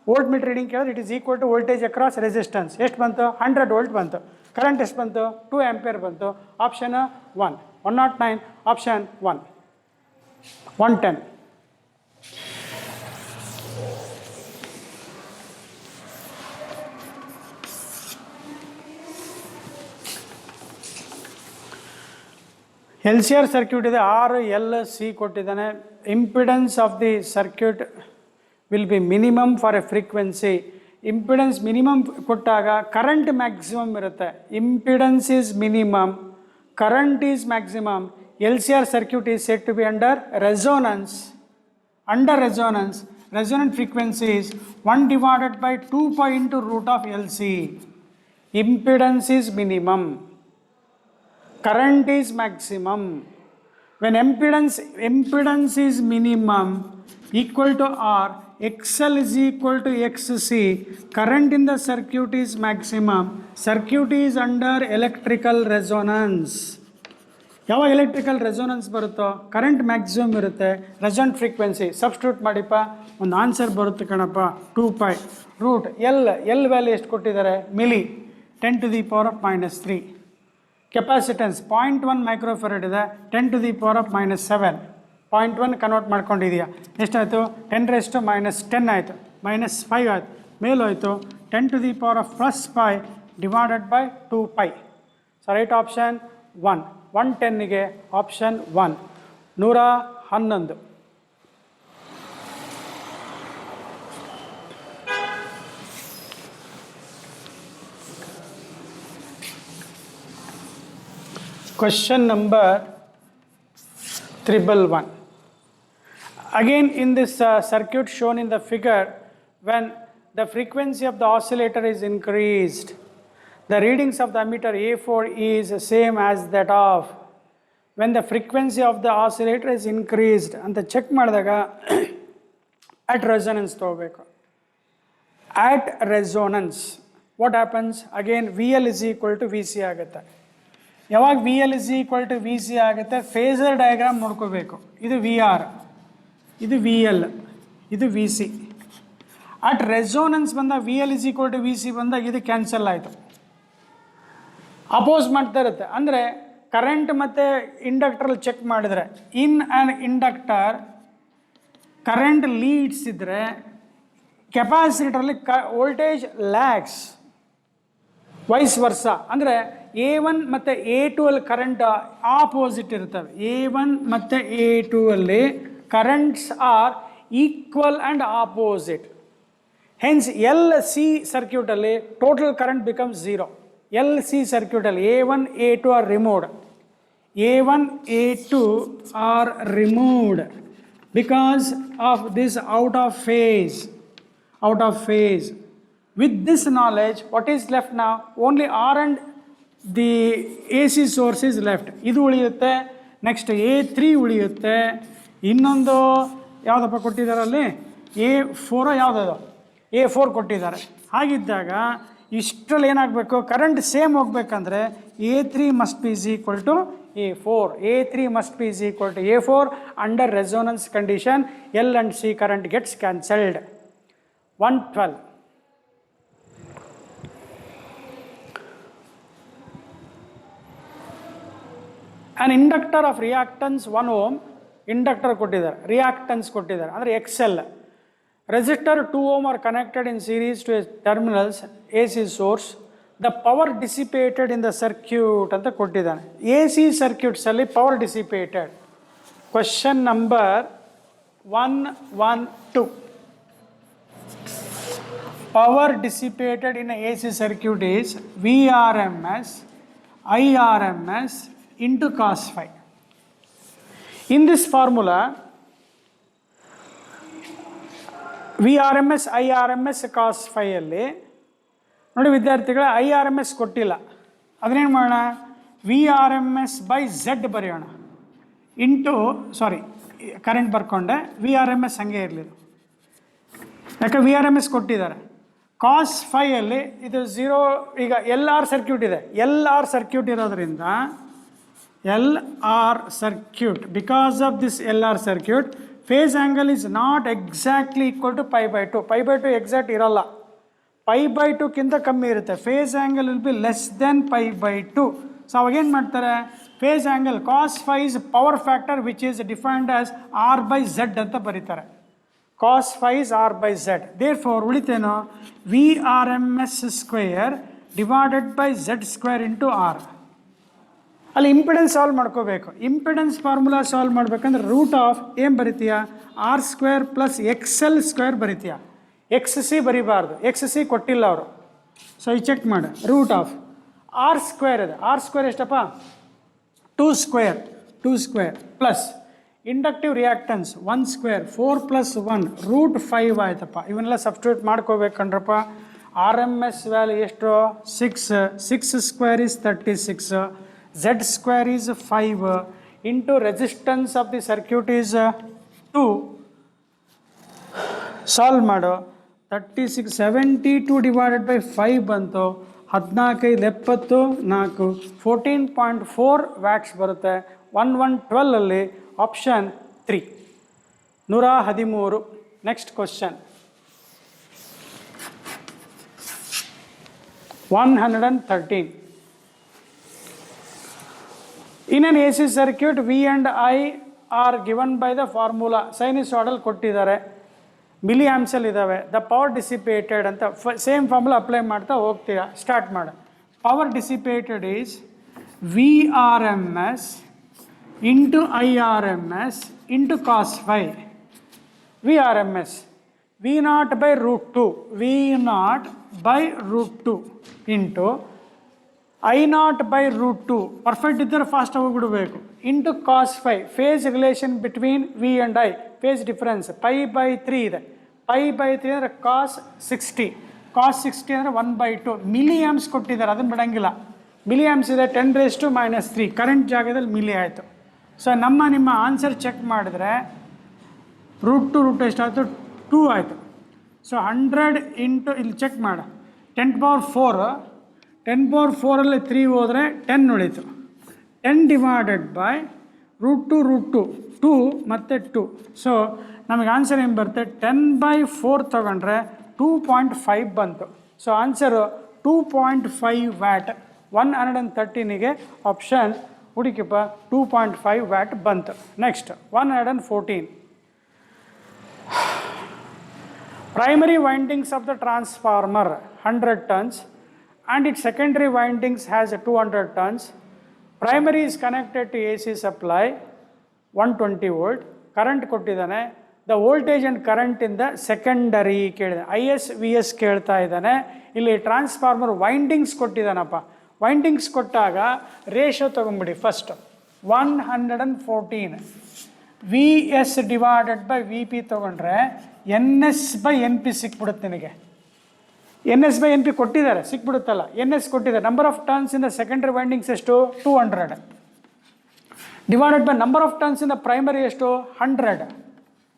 ವೋಲ್ಟ್ ಮೀಟರ್ ರೀಡಿಂಗ್ ಕೇಳಿದ್ರೆ it is equal to voltage across resistance ಎಷ್ಟು ಬಂತು 100 ವೋಲ್ಟ್ ಬಂತು. ಕರೆಂಟ್ ಎಷ್ಟು ಬಂತು 2 ಆಂಪಿಯರ್ ಬಂತು. ಆಪ್ಷನ್ 1. 109, option 1. 110. LCR circuit ಇದೆ RLC ಕೊಟ್ಟಿದ್ದಾನೆ. Impedance of the circuit will be minimum for a frequency. Impedance minimum ಕೊಟ್ಟಾಗ current maximum ಇರುತ್ತೆ. Impedance is minimum, current is maximum. LCR circuit is said to be under resonance. Under resonance, resonant frequency is 1 divided by 2 pi into root of LC. Impedance is minimum, current is maximum. When impedance is minimum equal to R, XL is equal to XC, current in the circuit is maximum, circuit is under electrical resonance. ಯಾವಾಗ electrical resonance ಬರುತ್ತೋ current maximum ಇರುತ್ತೆ, resonant frequency substitute ಮಾಡಿಪ್ಪ, ಒಂದು answer ಬರುತ್ತೆ ಕಣಪ್ಪ, 2 pi root L value ಎಷ್ಟು ಕೊಟ್ಟಿದ್ದಾರೆ, milli 10 to the power of -3. Capacitance 0.1 microfarad ಇದೆ, 10 to the power of -7. 0.1 convert ಮಾಡ್ಕೊಂಡಿದೆಯಾ, ಎಷ್ಟಾಯಿತು, 10⁻⁻10 ಆಯಿತು, -5 ಆಯಿತು, ಮೇಲೋಯ್ತು 10 to the power of +5 divided by 2 pi. So right option 1. 110ಗೆ option 1. 111. Question number 111. Again in this circuit shown in the figure, when the frequency of the oscillator is increased, the readings of the ammeter A4 is same as that of when the frequency of the oscillator is increased. ಅಂತ check ಮಾಡಿದಾಗ at resonance ತಗೋಬೇಕು. At resonance what happens, again VL is equal to VC ಆಗುತ್ತೆ. ಯಾವಾಗ VL is equal to VC ಆಗುತ್ತೆ, phasor diagram ನೋಡ್ಕೋಬೇಕು. ಇದು VR, ಇದು VL, ಇದು VC. ಅಟ್ ರೆಸೋನೆನ್ಸ್ ಬಂದ VL is equal to VC ಬಂದಾಗ ಇದು ಕ್ಯಾನ್ಸಲ್ ಆಯಿತು, ಅಪೋಸ್ ಮಾಡ್ತಾ ಇರುತ್ತೆ. ಅಂದರೆ ಕರೆಂಟ್ ಮತ್ತು ಇಂಡಕ್ಟ್ರಲ್ಲಿ ಚೆಕ್ ಮಾಡಿದರೆ, in an inductor current leads ಇದ್ದರೆ ಕೆಪಾಸಿಟರಲ್ಲಿ ವೋಲ್ಟೇಜ್ ಲ್ಯಾಗ್ಸ್, ವೈಸ್ ವರ್ಸ. ಅಂದರೆ A1 ಮತ್ತು A2 ಅಲ್ಲಿ ಕರೆಂಟ್ ಆಪೋಸಿಟ್ ಇರ್ತವೆ. A1 ಮತ್ತು A2 ಅಲ್ಲಿ currents are equal and opposite. Hence LC ಸರ್ಕ್ಯೂಟಲ್ಲಿ ಟೋಟಲ್ ಕರೆಂಟ್ ಬಿಕಮ್ಸ್ 0. LC ಸರ್ಕ್ಯೂಟಲ್ಲಿ A1 A2 are removed. A1 A2 are removed because of this out of phase. With this knowledge, what is left now? Only R and the AC source is left. ಇದು ಉಳಿಯುತ್ತೆ. Next A3 ಉಳಿಯುತ್ತೆ. ಇನ್ನೊಂದು ಯಾವುದಪ್ಪ ಕೊಟ್ಟಿದ್ದಾರಲ್ಲಿ, A4 ಯಾವುದದು, A4 ಕೊಟ್ಟಿದ್ದಾರೆ. ಹಾಗಿದ್ದಾಗ ಇಷ್ಟರಲ್ಲಿ ಏನಾಗಬೇಕು, ಕರೆಂಟ್ ಸೇಮ್ ಹೋಗ್ಬೇಕಂದ್ರೆ A3 must be is equal to A4. A3 must be is equal to A4. Under resonance condition, L and C current gets cancelled. 112. An inductor of reactance 1 ohm, inductor ಕೊಟ್ಟಿದ್ದಾರೆ, reactance ಕೊಟ್ಟಿದ್ದಾರೆ ಅಂದರೆ XL. Resistor 2 ohm are connected in series to a terminals AC source. The power dissipated in the circuit ಅಂತ ಕೊಟ್ಟಿದ್ದಾನೆ. AC circuits ಅಲ್ಲಿ power dissipated. Question number 112. Power dissipated in a AC circuit is VRMS IRMS into cos phi. In this formula, VRMS IRMS cos phi ಅಲ್ಲಿ ನೋಡಿ ವಿದ್ಯಾರ್ಥಿಗಳ IRMS ಕೊಟ್ಟಿಲ್ಲ, ಅದನ್ನೇನು ಮಾಡೋಣ, VRMS by Z ಬರೆಯೋಣ. ಇಂಟು ಕರೆಂಟ್ ಬರ್ಕೊಂಡೆ, VRMS ಹಂಗೆ ಇರಲಿಲ್ಲ, ಯಾಕೆ VRMS ಕೊಟ್ಟಿದ್ದಾರೆ. ಕಾಸ್ ಫೈ ಅಲ್ಲಿ ಇದು 0. ಈಗ LR ಸರ್ಕ್ಯೂಟ್ ಇದೆ, LR ಸರ್ಕ್ಯೂಟ್ ಇರೋದ್ರಿಂದ LR circuit, because of this LR circuit, phase angle is not exactly equal to pi/2. pi/2 exact ಇರಲ್ಲ, pi/2 ಕಿಂತ ಕಮ್ಮಿ ಇರುತ್ತೆ. phase angle will be less than pi/2. So ಅವಾಗೇನು ಮಾಡ್ತಾರೆ, phase angle cos phi is power factor which is defined as R/Z ಅಂತ ಬರೀತಾರೆ. Cos phi is R/Z. Therefore ಉಳಿತೇನೋ VRMS square divided by Z² into R. ಅಲ್ಲಿ impedance solve ಮಾಡ್ಕೋಬೇಕು. Impedance formula solve ಮಾಡ್ಬೇಕಂದ್ರೆ root of ಏನು ಬರಿತೀಯ, R² plus XL² ಬರಿತೀಯ. XC ಬರಿಬಾರ್ದು, XC ಕೊಟ್ಟಿಲ್ಲ ಅವರು. ಸೊ ಈ ಚೆಕ್ ಮಾಡಿ. ರೂಟ್ ಆಫ್ R² ಇದೆ, R² ಎಷ್ಟಪ್ಪ 2² ಪ್ಲಸ್ ಇಂಡಕ್ಟಿವ್ ರಿಯಾಕ್ಟನ್ಸ್ 1² 4 + 1 √5 ಆಯ್ತಪ್ಪ. ಇವನ್ನೆಲ್ಲ ಸಬ್ಸ್ಟಿಟ್ಯೂಟ್ ಮಾಡ್ಕೋಬೇಕಂಡ್ರಪ್ಪ. RMS ವ್ಯಾಲ್ಯೂ ಎಷ್ಟು 6² is 36, Z² is 5 into resistance of the circuit is 2. Solve ಮಾಡು. 36 72 ಡಿವೈಡೆಡ್ ಬೈ 5 ಬಂತು. 14 70 4 14.4 ವ್ಯಾಟ್ಸ್ ಬರುತ್ತೆ. 1112 option 3 113. Next question 113. In an AC circuit, V and I are given by the formula. Sinusoidal ಕೊಟ್ಟಿದ್ದಾರೆ, milli ಆಮ್ಸಲ್ಲಿ ಇದ್ದಾವೆ. The power dissipated ಅಂತ same formula apply ಮಾಡ್ತಾ ಹೋಗ್ತೀರಾ. Start ಮಾಡು. Power dissipated is VRMS into IRMS into cos phi. VRMS V0/√2 V0/√2 into I0/√2 perfect ಇದ್ದರೆ fast ಹೋಗಿಬಿಡಬೇಕು into cos phi. Phase relation between V and I, phase difference π/3 ಇದೆ. π/3 ಅಂದರೆ ಕಾಸ್ 60, ಕಾಸ್ 60 ಅಂದರೆ 1/2. Milli amps ಕೊಟ್ಟಿದ್ದಾರೆ, ಅದನ್ನು ಬಿಡೋಂಗಿಲ್ಲ. ಮಿಲಿ ಆಮ್ಸ್ ಇದೆ 10⁻³ current ಜಾಗದಲ್ಲಿ milli ಆಯಿತು. ಸೊ ನಿಮ್ಮ ಆನ್ಸರ್ ಚೆಕ್ ಮಾಡಿದ್ರೆ √2 ಎಷ್ಟಾಯಿತು 2 ಆಯಿತು. ಸೊ 100 ಇಂಟು ಇಲ್ಲಿ ಚೆಕ್ ಮಾಡು. 10⁴ 10⁴ಅಲ್ಲಿ 3 ಹೋದರೆ 10 ಉಳೀತು. 10 ಡಿವೈಡೆಡ್ ಬೈ √2 2 ಮತ್ತು 2. ಸೊ ನಮಗೆ ಆನ್ಸರ್ ಏನು ಬರುತ್ತೆ, 10/4 ತೊಗೊಂಡ್ರೆ 2.5 ಬಂತು. So answer 2.5 watt. 113ಗೆ ಆಪ್ಷನ್ ಹುಡುಕಿಪ್ಪ 2.5 ವ್ಯಾಟ್ ಬಂತು. Next 114. Primary windings of the transformer 100 turns and its secondary windings has 200 turns. Primary is connected to AC supply 120 volt. Current ಕೊಟ್ಟಿದ್ದಾನೆ. The voltage and current in the secondary ಕೇಳಿದೆ. IS VS ಕೇಳ್ತಾ ಇದ್ದಾನೆ. ಇಲ್ಲಿ transformer windings ಕೊಟ್ಟಿದ್ದಾನಪ್ಪ. Windings ಕೊಟ್ಟಾಗ ratio ತೊಗೊಂಬಿಡಿ. First 114 VS divided by VP ತೊಗೊಂಡ್ರೆ NS/NP ಸಿಕ್ಬಿಡುತ್ತೆ ನಿನಗೆ. NS/NP ಕೊಟ್ಟಿದ್ದಾರೆ, ಸಿಕ್ಬಿಡುತ್ತಲ್ಲ. NS ಕೊಟ್ಟಿದ್ದಾರೆ. Number of turns in the secondary windings ಎಷ್ಟು 200 divided by number of turns in the primary ಎಷ್ಟು 100.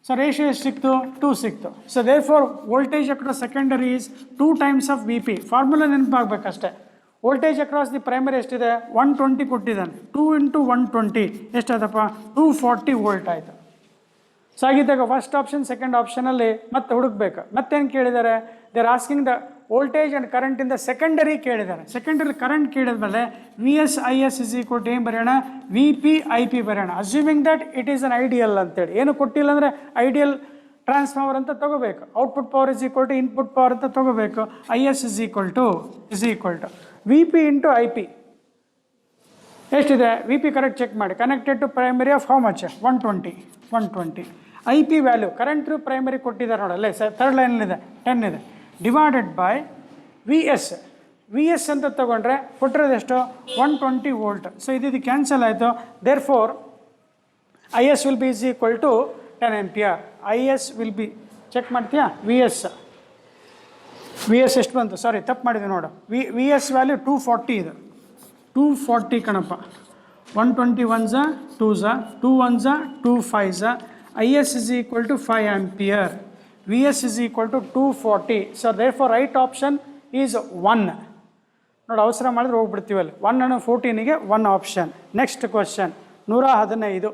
ಸೊ ರೇಷಿಯೋ ಎಷ್ಟು ಸಿಕ್ತು 2 ಸಿಕ್ತು. So therefore voltage across secondary is 2 times of VP. Formula ನೆನಪಾಗಬೇಕಷ್ಟೇ. ವೋಲ್ಟೇಜ್ ಅಕ್ರಾಸ್ ದಿ ಪ್ರೈಮರಿ ಎಷ್ಟಿದೆ 120 ಕೊಟ್ಟಿದ್ದಾನೆ. 2 × 120 ಎಷ್ಟಾಯ್ತಪ್ಪ 240 volt ಆಯಿತು. So ಆಗಿದ್ದಾಗ ಫಸ್ಟ್ ಆಪ್ಷನ್ ಸೆಕೆಂಡ್ ಆಪ್ಷನಲ್ಲಿ ಮತ್ತೆ ಹುಡುಕ್ಬೇಕು. ಮತ್ತೇನು ಕೇಳಿದ್ದಾರೆ, they are asking the voltage and current in the secondary ಕೇಳಿದ್ದಾರೆ. ಸೆಕೆಂಡರಿ ಕರೆಂಟ್ ಕೇಳಿದ್ಮೇಲೆ VS IS = ಏನು ಬರೆಯೋಣ, VP IP ಬರೆಯೋಣ. Assuming that it is an ideal ಅಂತೇಳಿ. ಏನು ಕೊಟ್ಟಿಲ್ಲ ಅಂದರೆ ಐಡಿಯಲ್ ಟ್ರಾನ್ಸ್ಫಾರ್ಮರ್ ಅಂತ ತೊಗೋಬೇಕು. ಔಟ್ಪುಟ್ ಪವರ್ = ಇನ್ಪುಟ್ ಪವರ್ ಅಂತ ತೊಗೋಬೇಕು. IS = VP × IP ಎಷ್ಟಿದೆ. VP ಕರೆಕ್ಟ್ ಚೆಕ್ ಮಾಡಿ. Connected to primary of how much 120. IP value current through primary ಕೊಟ್ಟಿದ್ದಾರೆ ನೋಡಲ್ಲೇ ಥರ್ಡ್ ಲೈನಲ್ಲಿದೆ 10 ಇದೆ. ಡಿವೈಡೆಡ್ ಬೈ VS ಅಂತ ತೊಗೊಂಡ್ರೆ ಕೊಟ್ಟಿರೋದೆಷ್ಟು 120 ವೋಲ್ಟ್. ಸೊ ಇದು ಕ್ಯಾನ್ಸಲ್ ಆಯಿತು. Therefore IS will be = 10 ampere. IS will be check ಮಾಡ್ತೀಯಾ. VS ಎಷ್ಟು ಬಂತು, ಸಾರಿ ತಪ್ಪು ಮಾಡಿದೆ ನೋಡು. VS ವ್ಯಾಲ್ಯೂ 240 ಇದೆ. 240 ಕಣಪ್ಪ. 120 1s 2s 2 1s 2 5s. IS = 5 ampere. VS = 240. So therefore right option is 1. ನೋಡಿ ಅವಸರ ಮಾಡಿದ್ರೆ ಹೋಗ್ಬಿಡ್ತೀವಲ್ಲಿ. 114ಗೆ 1 option. Next question 115.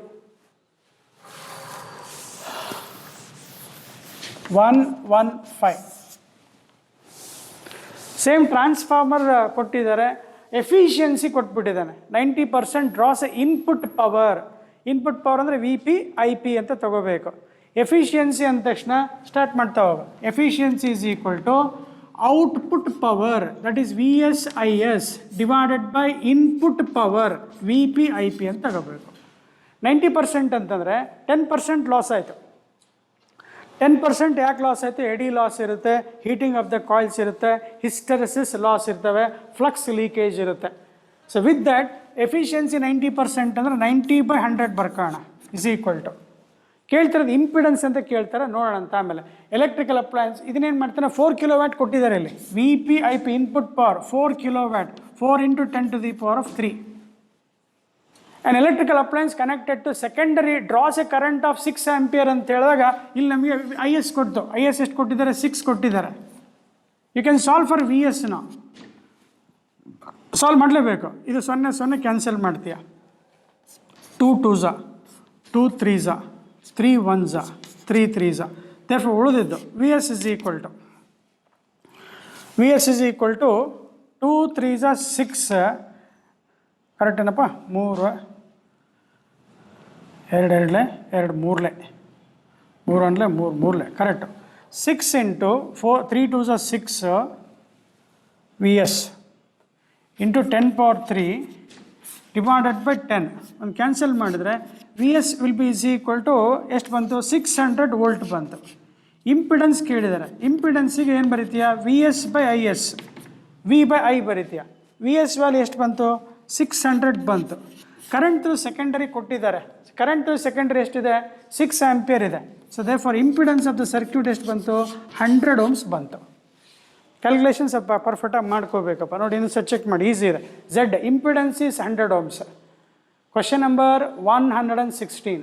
115 same transformer ಕೊಟ್ಟಿದ್ದಾರೆ. ಎಫಿಷಿಯನ್ಸಿ ಕೊಟ್ಬಿಟ್ಟಿದ್ದಾನೆ 90% ಡ್ರಾಸ್ ಇನ್ಪುಟ್ ಪವರ್ ಅಂದರೆ ವಿ ಪಿ ಐ ಪಿ ಅಂತ ತಗೋಬೇಕು. ಎಫಿಷಿಯನ್ಸಿ ಅಂದ ತಕ್ಷಣ ಸ್ಟಾರ್ಟ್ ಮಾಡ್ತಾ ಹೋಗ. Efficiency is equal to output power that is V S I S divided by input power V P I P ಅಂತ ತಗೋಬೇಕು. 90% ಅಂತಂದರೆ 10% ಲಾಸ್ ಆಯಿತು. 10% ಯಾಕೆ ಲಾಸ್ ಆಯಿತು? ಎಡಿ ಲಾಸ್ ಇರುತ್ತೆ, ಹೀಟಿಂಗ್ ಆಫ್ ದ ಕಾಯಿಲ್ಸ್ ಇರುತ್ತೆ, ಹಿಸ್ಟರಿಸಿಸ್ ಲಾಸ್ ಇರ್ತವೆ, ಫ್ಲಕ್ಸ್ ಲೀಕೇಜ್ ಇರುತ್ತೆ. ಸೊ ವಿತ್ ದ್ಯಾಟ್ ಎಫಿಷಿಯನ್ಸಿ 90% ಅಂದರೆ 90/100 ಬರ್ಕೋಣ ಇಸ್ ಈಕ್ವಲ್ ಟು ಕೇಳ್ತಿರೋದು ಇಂಪಿಡೆನ್ಸ್ ಅಂತ ಕೇಳ್ತಾರೆ, ನೋಡೋಣ ಅಂತ. ಆಮೇಲೆ ಎಲೆಕ್ಟ್ರಿಕಲ್ ಅಪ್ಲಯನ್ಸ್ ಇದನ್ನೇನು ಮಾಡ್ತಾನೆ 4 ಕಿಲೋವ್ಯಾಟ್ ಕೊಟ್ಟಿದ್ದಾರೆ ಇಲ್ಲಿ. V P I P input power 4 kilowatt, 4 × 10⁻³ An electrical appliance connected to secondary draws a current of 6 ampere ಅಂತ ಹೇಳಿದಾಗ ಇಲ್ಲಿ ನಮಗೆ ಐ ಎಸ್ ಕೊಡ್ತು. ಐ ಎಸ್ ಎಷ್ಟು ಕೊಟ್ಟಿದ್ದಾರೆ? 6 ಕೊಟ್ಟಿದ್ದಾರೆ. You can solve for V S. ನಾವು ಸಾಲ್ವ್ ಮಾಡಲೇಬೇಕು. ಇದು 0 ಕ್ಯಾನ್ಸಲ್ ಮಾಡ್ತೀಯ. 2 2s 2 3s 3 1s 3 3s. therefore ಉಳಿದಿದ್ದು V S is equal to 2 3s 6 correct ಏನಪ್ಪ? 3 2 2 2 3 3 1 3 correct. 6 × 4 3 2s 6 V S into 10⁻³ divided by 10. ಒಂದು ಕ್ಯಾನ್ಸಲ್ ಮಾಡಿದರೆ V S will be is equal to ಎಷ್ಟು ಬಂತು? 600 ವೋಲ್ಟ್ ಬಂತು. ಇಂಪಿಡೆನ್ಸ್ ಕೇಳಿದ್ದಾರೆ. ಇಂಪಿಡೆನ್ಸಿಗೆ ಏನು ಬರೀತೀಯ? V S by I S, V by I ಬರೀತೀಯ. ವಿ ಎಸ್ ವ್ಯಾಲ್ಯೂ ಎಷ್ಟು ಬಂತು? 600 ಬಂತು. ಕರೆಂಟ್ ಥ್ರೂ ಸೆಕೆಂಡರಿ ಕೊಟ್ಟಿದ್ದಾರೆ. ಕರೆಂಟ್ ಥ್ರೂ ಸೆಕೆಂಡರಿ ಎಷ್ಟಿದೆ? 6 ಆಂಪಿಯರ್ ಇದೆ. So therefore impedance of the circuit ಎಷ್ಟು ಬಂತು? 100 ohms ಬಂತು. ಕ್ಯಾಲ್ಕುಲೇಷನ್ ಸ್ವಲ್ಪ ಪರ್ಫೆಕ್ಟಾಗಿ ಮಾಡ್ಕೋಬೇಕಪ್ಪ. ನೋಡಿ ಇನ್ನು ಸಹ ಚೆಕ್ ಮಾಡಿ, ಈಸಿ ಇದೆ. Z impedance is 100 ohms. Question number 116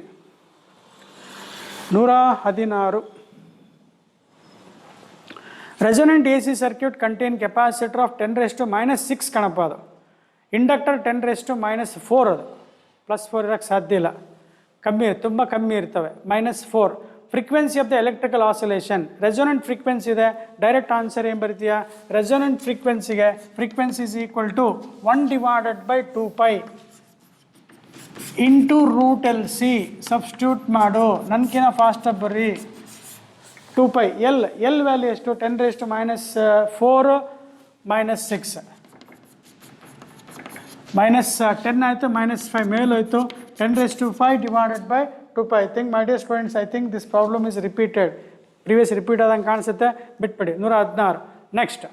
116. Resonant A C circuit contain capacitor of 10⁻⁻6 ಕಣಪ್ಪ. ಅದು ಇಂಡಕ್ಟರ್ 10⁻⁻4. ಅದು +4 ಇರೋಕ್ಕೆ ಸಾಧ್ಯ ಇಲ್ಲ, ಕಮ್ಮಿ, ತುಂಬ ಕಮ್ಮಿ ಇರ್ತವೆ. -4. Frequency of the electrical oscillation resonant frequency ಇದೆ. ಡೈರೆಕ್ಟ್ ಆನ್ಸರ್ ಏನು ಬರೀತೀಯ? ರೆಸೊನೆಂಟ್ ಫ್ರೀಕ್ವೆನ್ಸಿಗೆ frequency is equal to 1/2π into √LC. Substitute ಮಾಡು, ನನಗಿನ ಫಾಸ್ಟಾಗಿ ಬರ್ರಿ. 2π ಎಲ್ ವ್ಯಾಲ್ಯೂ ಎಷ್ಟು? 10⁻⁻4 -6 -10 ಆಯಿತು, -5 ಮೇಲೋಯ್ತು. 10⁵ divided by 2π. I think my dear students, I think this problem is repeated. Previous repeat ಆದಂಗೆ ಕಾಣಿಸುತ್ತೆ, ಬಿಟ್ಬಿಡಿ. 116. ನೆಕ್ಸ್ಟ್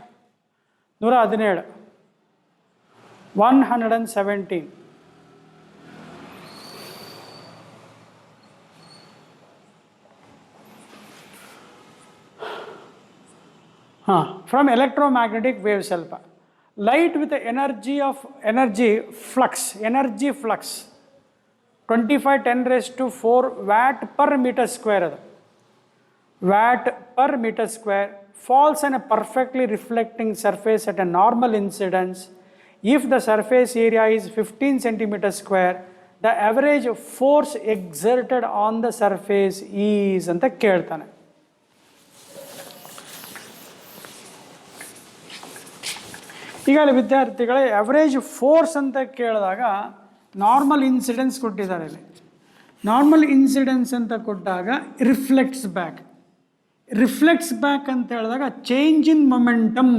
117 117. ಫ್ರಮ್ ಎಲೆಕ್ಟ್ರೋಮ್ಯಾಗ್ನೆಟಿಕ್ ವೇವ್ ಸ್ವಲ್ಪ light with the energy flux 25×10⁴ watt per meter square ಅದು watt per meter square falls on a perfectly reflecting surface at a normal incidence. If the surface area is 15 centimeter square, the average force exerted on the surface is ಅಂತ ಕೇಳ್ತಾನೆ. ಈಗ ವಿದ್ಯಾರ್ಥಿಗಳೇ average force ಅಂತ ಕೇಳಿದಾಗ normal incidence ಕೊಟ್ಟಿದ್ದಾರೆ. ಇಲ್ಲಿ normal incidence ಅಂತ ಕೊಟ್ಟಾಗ ರಿಫ್ಲೆಕ್ಟ್ಸ್ ಬ್ಯಾಕ್ ಅಂತ ಹೇಳಿದಾಗ ಚೇಂಜ್ ಇನ್ ಮೊಮೆಂಟಮ್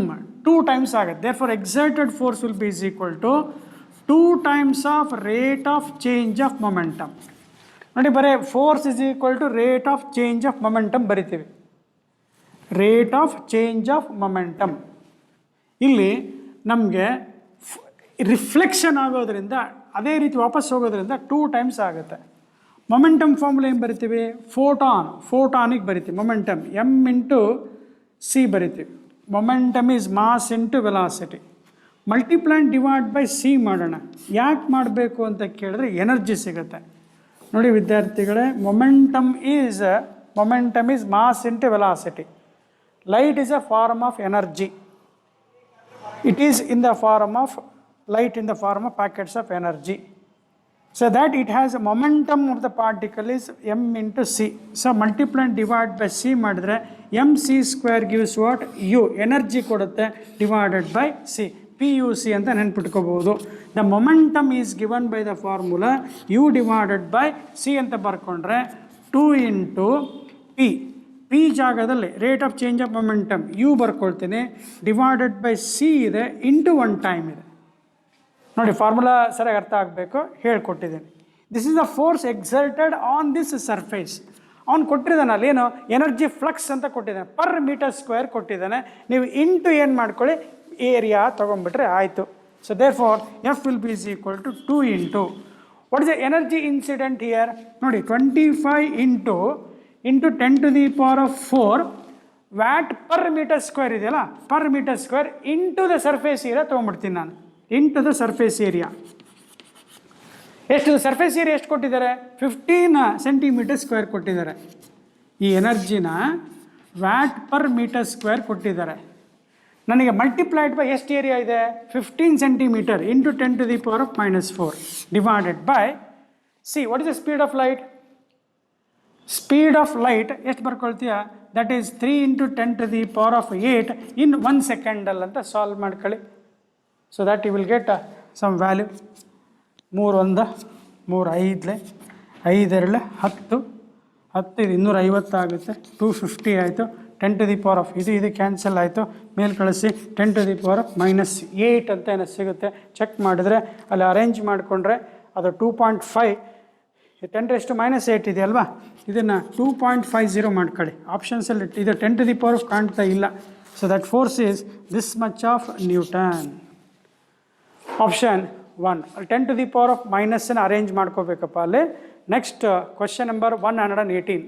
2 times ಆಗುತ್ತೆ. Therefore exerted force will be is equal to 2 times of rate of change of momentum. ನೋಡಿ, ಬರೀ force is equal to rate of change of momentum ಬರಿತೀವಿ. Rate of change of momentum ಇಲ್ಲಿ ನಮಗೆ reflection ಆಗೋದ್ರಿಂದ ಅದೇ ರೀತಿ ವಾಪಸ್ ಹೋಗೋದ್ರಿಂದ 2 times ಆಗುತ್ತೆ. ಮೊಮೆಂಟಮ್ ಫಾರ್ಮುಲಾ ಏನು ಬರಿತೀವಿ? ಫೋಟಾನಿಗೆ ಬರಿತೀವಿ. ಮೊಮೆಂಟಮ್ m×c ಬರಿತೀವಿ. Momentum is mass into velocity. ಮಲ್ಟಿಪ್ಲೈನ್ ಡಿವೈಡ್ ಬೈ c ಮಾಡೋಣ. ಯಾಕೆ ಮಾಡಬೇಕು ಅಂತ ಕೇಳಿದ್ರೆ ಎನರ್ಜಿ ಸಿಗುತ್ತೆ. ನೋಡಿ ವಿದ್ಯಾರ್ಥಿಗಳೇ, momentum is mass into velocity. Light is a form of energy. It is in the form of light, in the form of packets of energy. So that it has a momentum of the particle is m×c. So multiply and divide by c ಮಾಡಿದ್ರೆ mc² gives what? U. Energy ಕೊಡುತ್ತೆ divided by c. P U C ಅಂತ ನೆನ್ಪಿಟ್ಕೋಬೋದು. The momentum is given by the formula U divided by C ಅಂತ ಬರ್ಕೊಂಡ್ರೆ 2 into P. P ಜಾಗದಲ್ಲಿ rate of change of momentum U ಬರ್ಕೊಳ್ತೀನಿ, divided by C ಇದೆ, into 1 time ಇದೆ. ನೋಡಿ formula ಸರಿಯಾಗಿ ಅರ್ಥ ಆಗಬೇಕು, ಹೇಳ್ಕೊಟ್ಟಿದ್ದೀನಿ. This is the force exerted on this surface. ಅವ್ನು ಕೊಟ್ಟಿದ್ದಾನೆ ಅಲ್ಲೇನು ಎನರ್ಜಿ ಫ್ಲಕ್ಸ್ ಅಂತ ಕೊಟ್ಟಿದ್ದಾನೆ, ಪರ್ ಮೀಟರ್ ಸ್ಕ್ವೇರ್ ಕೊಟ್ಟಿದ್ದಾನೆ. ನೀವು ಇಂಟು ಏನು ಮಾಡ್ಕೊಳ್ಳಿ, ಏರಿಯಾ ತೊಗೊಂಡ್ಬಿಟ್ರೆ ಆಯಿತು. So therefore F will be is equal to 2 into what is the energy incident here. ನೋಡಿ 25 ಇಂಟು 10 to the power of 4 watt per metre square ಇದೆಯಲ್ಲ, per metre square into the surface area ತೊಗೊಂಡ್ಬಿಡ್ತೀನಿ ನಾನು, into the surface area. ಎಷ್ಟು surface area ಎಷ್ಟು ಕೊಟ್ಟಿದ್ದಾರೆ, 15 centimetre square ಕೊಟ್ಟಿದ್ದಾರೆ. ಈ ಎನರ್ಜಿನ ವ್ಯಾಟ್ ಪರ್ ಮೀಟರ್ ಸ್ಕ್ವೇರ್ ಕೊಟ್ಟಿದ್ದಾರೆ. ನನಗೆ ಮಲ್ಟಿಪ್ಲೈಡ್ ಬೈ ಎಷ್ಟು ಏರಿಯಾ ಇದೆ, 15 centimetre into 10 to the power of -4 divided by C. What is the speed of light? Speed of light ಎಷ್ಟು ಬರ್ಕೊಳ್ತೀಯ, that is 3 into 10 to the power of 8 in 1 ಸೆಕೆಂಡಲ್ಲಿ ಅಂತ solve ಮಾಡ್ಕೊಳ್ಳಿ. So that you will get some value. 3 1 3 5 5 2 10 10 ಇದು 250 ಆಗುತ್ತೆ, 250 ಆಯಿತು. 10 to the power of ಇದು cancel ಆಯಿತು, ಮೇಲೆ ಕಳಿಸಿ 10 to the power of -8 ಅಂತ ಏನೋ ಸಿಗುತ್ತೆ. ಚೆಕ್ ಮಾಡಿದ್ರೆ ಅಲ್ಲಿ ಅರೇಂಜ್ ಮಾಡಿಕೊಂಡ್ರೆ ಅದು 2.5, 10⁻⁸ ಇದೆಯಲ್ವಾ, ಇದನ್ನು 2.50 ಮಾಡ್ಕೊಳ್ಳಿ. ಆಪ್ಷನ್ಸಲ್ಲಿ ಇದು 10 to the power of ಕಾಣ್ತಾ ಇಲ್ಲ. So that force is this much of Newton. Option 1 ಅಲ್ಲಿ 10 to the power of ಮೈನಸ್ಸನ್ನು ಅರೇಂಜ್ ಮಾಡ್ಕೋಬೇಕಪ್ಪ ಅಲ್ಲಿ. Next question number 118.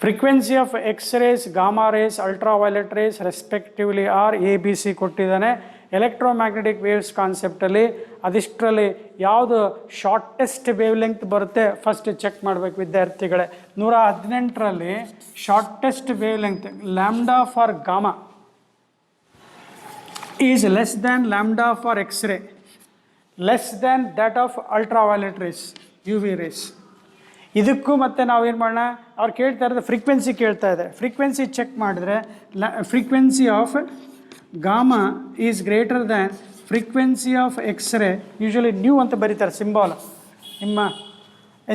Frequency of X rays, gamma rays, ultraviolet rays respectively are A B C ಕೊಟ್ಟಿದ್ದಾನೆ. Electromagnetic waves ಕಾನ್ಸೆಪ್ಟಲ್ಲಿ ಅದಿಷ್ಟರಲ್ಲಿ ಯಾವುದು shortest wave length ಬರುತ್ತೆ first check ಮಾಡಬೇಕು ವಿದ್ಯಾರ್ಥಿಗಳೇ. 118ರಲ್ಲಿ shortest wave length lambda for gamma is less than lambda for X ray, less than that of ultraviolet rays, U V rays. ಇದಕ್ಕೂ ಮತ್ತೆ ನಾವೇನು ಮಾಡೋಣ, ಅವ್ರು ಕೇಳ್ತಾ ಇರೋದು ಫ್ರೀಕ್ವೆನ್ಸಿ ಕೇಳ್ತಾ ಇದ್ದಾರೆ. ಫ್ರೀಕ್ವೆನ್ಸಿ ಚೆಕ್ ಮಾಡಿದ್ರೆ frequency of gamma is greater than frequency of X ray. Usually nu ಅಂತ ಬರೀತಾರೆ ಸಿಂಬಾಲ್ ನಿಮ್ಮ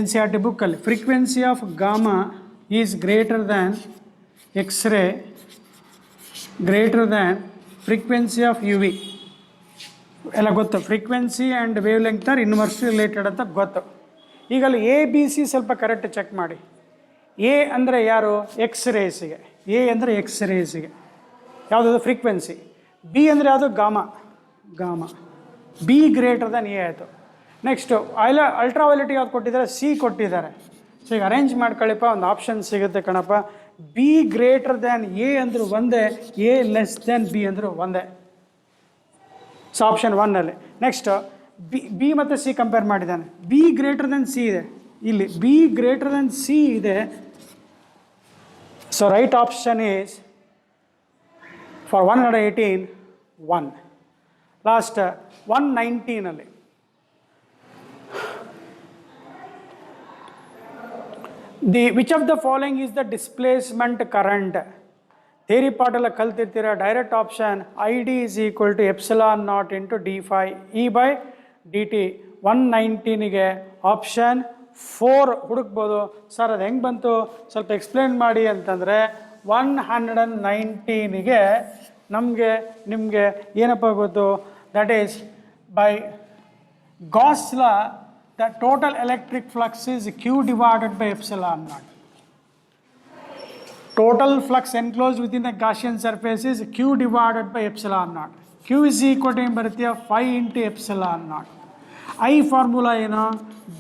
NCERT ಬುಕ್ಕಲ್ಲಿ. Frequency of gamma is greater than X ray, greater than frequency of U V ಎಲ್ಲ ಗೊತ್ತು. Frequency and wave length are inversely related ಅಂತ ಗೊತ್ತು. ಈಗಲ್ಲಿ A B C ಸ್ವಲ್ಪ ಕರೆಕ್ಟ್ ಚೆಕ್ ಮಾಡಿ. ಎ ಅಂದರೆ ಯಾರು, ಎಕ್ಸ್ ರೇಸಿಗೆ. ಎ ಅಂದರೆ ಎಕ್ಸ್ ರೇಸಿಗೆ ಯಾವುದಾದ್ರು ಫ್ರೀಕ್ವೆನ್ಸಿ. ಬಿ ಅಂದರೆ ಯಾವುದು, gamma. Gamma B greater than A ಆಯಿತು. ನೆಕ್ಸ್ಟು ಅಲ್ಟ್ರಾವೈಲೆಟ್ ಯಾವ್ದು ಕೊಟ್ಟಿದ್ದಾರೆ, ಸಿ ಕೊಟ್ಟಿದ್ದಾರೆ. ಸೊ ಈಗ ಅರೇಂಜ್ ಮಾಡ್ಕೊಳ್ಳಿಪ್ಪ, ಒಂದು ಆಪ್ಷನ್ ಸಿಗುತ್ತೆ ಕಣಪ್ಪ. ಬಿ ಗ್ರೇಟರ್ ದ್ಯಾನ್ ಎ ಅಂದರೂ ಒಂದೇ, ಎ ಲೆಸ್ ದ್ಯಾನ್ ಬಿ ಅಂದರೂ ಒಂದೇ. ಸೊ ಆಪ್ಷನ್ 1ನಲ್ಲಿ. ನೆಕ್ಸ್ಟ್ ಬಿ ಮತ್ತು ಸಿ ಕಂಪೇರ್ ಮಾಡಿದ್ದಾನೆ. ಬಿ ಗ್ರೇಟರ್ ದೆನ್ ಸಿ ಇದೆ, ಇಲ್ಲಿ ಬಿ ಗ್ರೇಟರ್ ದೆನ್ ಸಿ ಇದೆ. So right option is for 118 1. Last 119ನಲ್ಲಿ which of the following is the displacement current. Theory ಪಾರ್ಟೆಲ್ಲ ಕಲ್ತಿರ್ತೀರ. Direct option ID is equal to ε0 into d/e/dt. 119ಗೆ option 4 ಹುಡುಕ್ಬೋದು. Sir ಅದು ಹೆಂಗೆ ಬಂತು ಸ್ವಲ್ಪ ಎಕ್ಸ್ಪ್ಲೇನ್ ಮಾಡಿ ಅಂತಂದರೆ, 119ಗೆ ನಿಮಗೆ ಏನಪ್ಪ ಗೊತ್ತು, that is by Gauss law the total electric flux is Q divided by ε0. Total flux enclosed within the Gaussian surface is Q divided by ε0. Q is equal to ಏನು ಬರುತ್ತೆ, 5 into ε0. I ಫಾರ್ಮುಲಾ ಏನು,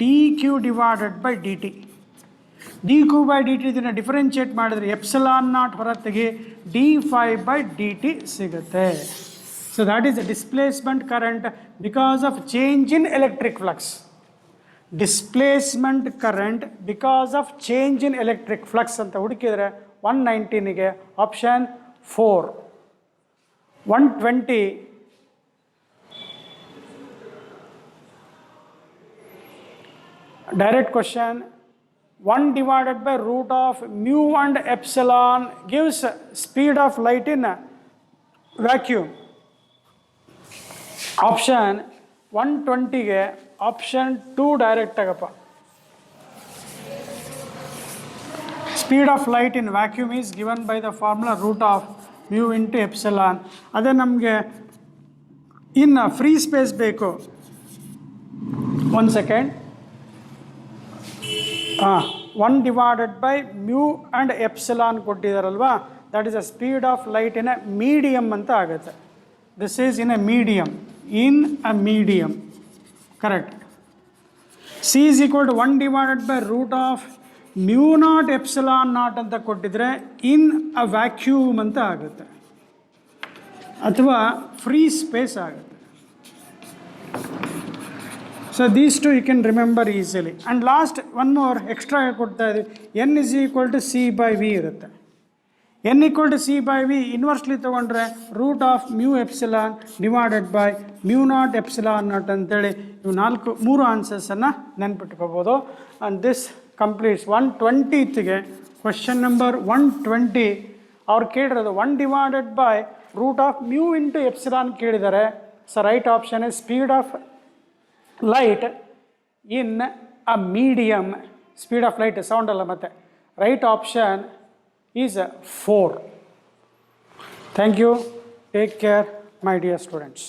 dq divided by dt. dq by dt ಇದನ್ನು differentiate ಮಾಡಿದ್ರೆ ε0 ಹೊರತೆಗೆ d5/dt ಸಿಗುತ್ತೆ. So that is displacement current because of change in electric flux. Displacement current because of change in electric flux ಅಂತ ಹುಡುಕಿದರೆ 119ಗೆ option 4. 120 direct question. 1 divided by root of mu and epsilon gives speed of light in vacuum option 120ಗೆ option 2 direct ಆಗಪ್ಪ. Speed of light in vacuum is given by the formula root of mu into epsilon. ಅದೇ ನಮಗೆ ಇನ್ನು free space ಬೇಕು. 1 second. 1 divided by mu and epsilon ಕೊಟ್ಟಿದ್ದಾರಲ್ವಾ, that is a speed of light in a medium ಅಂತ ಆಗುತ್ತೆ. This is in a medium, in a medium, correct. C is equal to 1 divided by root of mu not epsilon not ಅಂತ ಕೊಟ್ಟಿದ್ರೆ in a vacuum ಅಂತ ಆಗುತ್ತೆ, ಅಥವಾ free space ಆಗುತ್ತೆ. So these two you can remember easily. And last one more extra ಕೊಡ್ತಾ ಇದ್ದೀವಿ. N is equal to C by V ಇರುತ್ತೆ. N equal to C by V inversely ತೊಗೊಂಡ್ರೆ root of mu epsilon divided by mu not epsilon not ಅಂತೇಳಿ ಇವು 3 ಆನ್ಸರ್ಸನ್ನು ನೆನ್ಪಿಟ್ಕೋಬೋದು. And this completes 120ಗೆ question number 120 ಅವ್ರು ಕೇಳಿರೋದು 1 divided by root of mu into epsilon ಕೇಳಿದ್ದಾರೆ. So right option is speed of light in a medium. Speed of light sound alla matte right option is 4. Thank you. Take care, my dear students.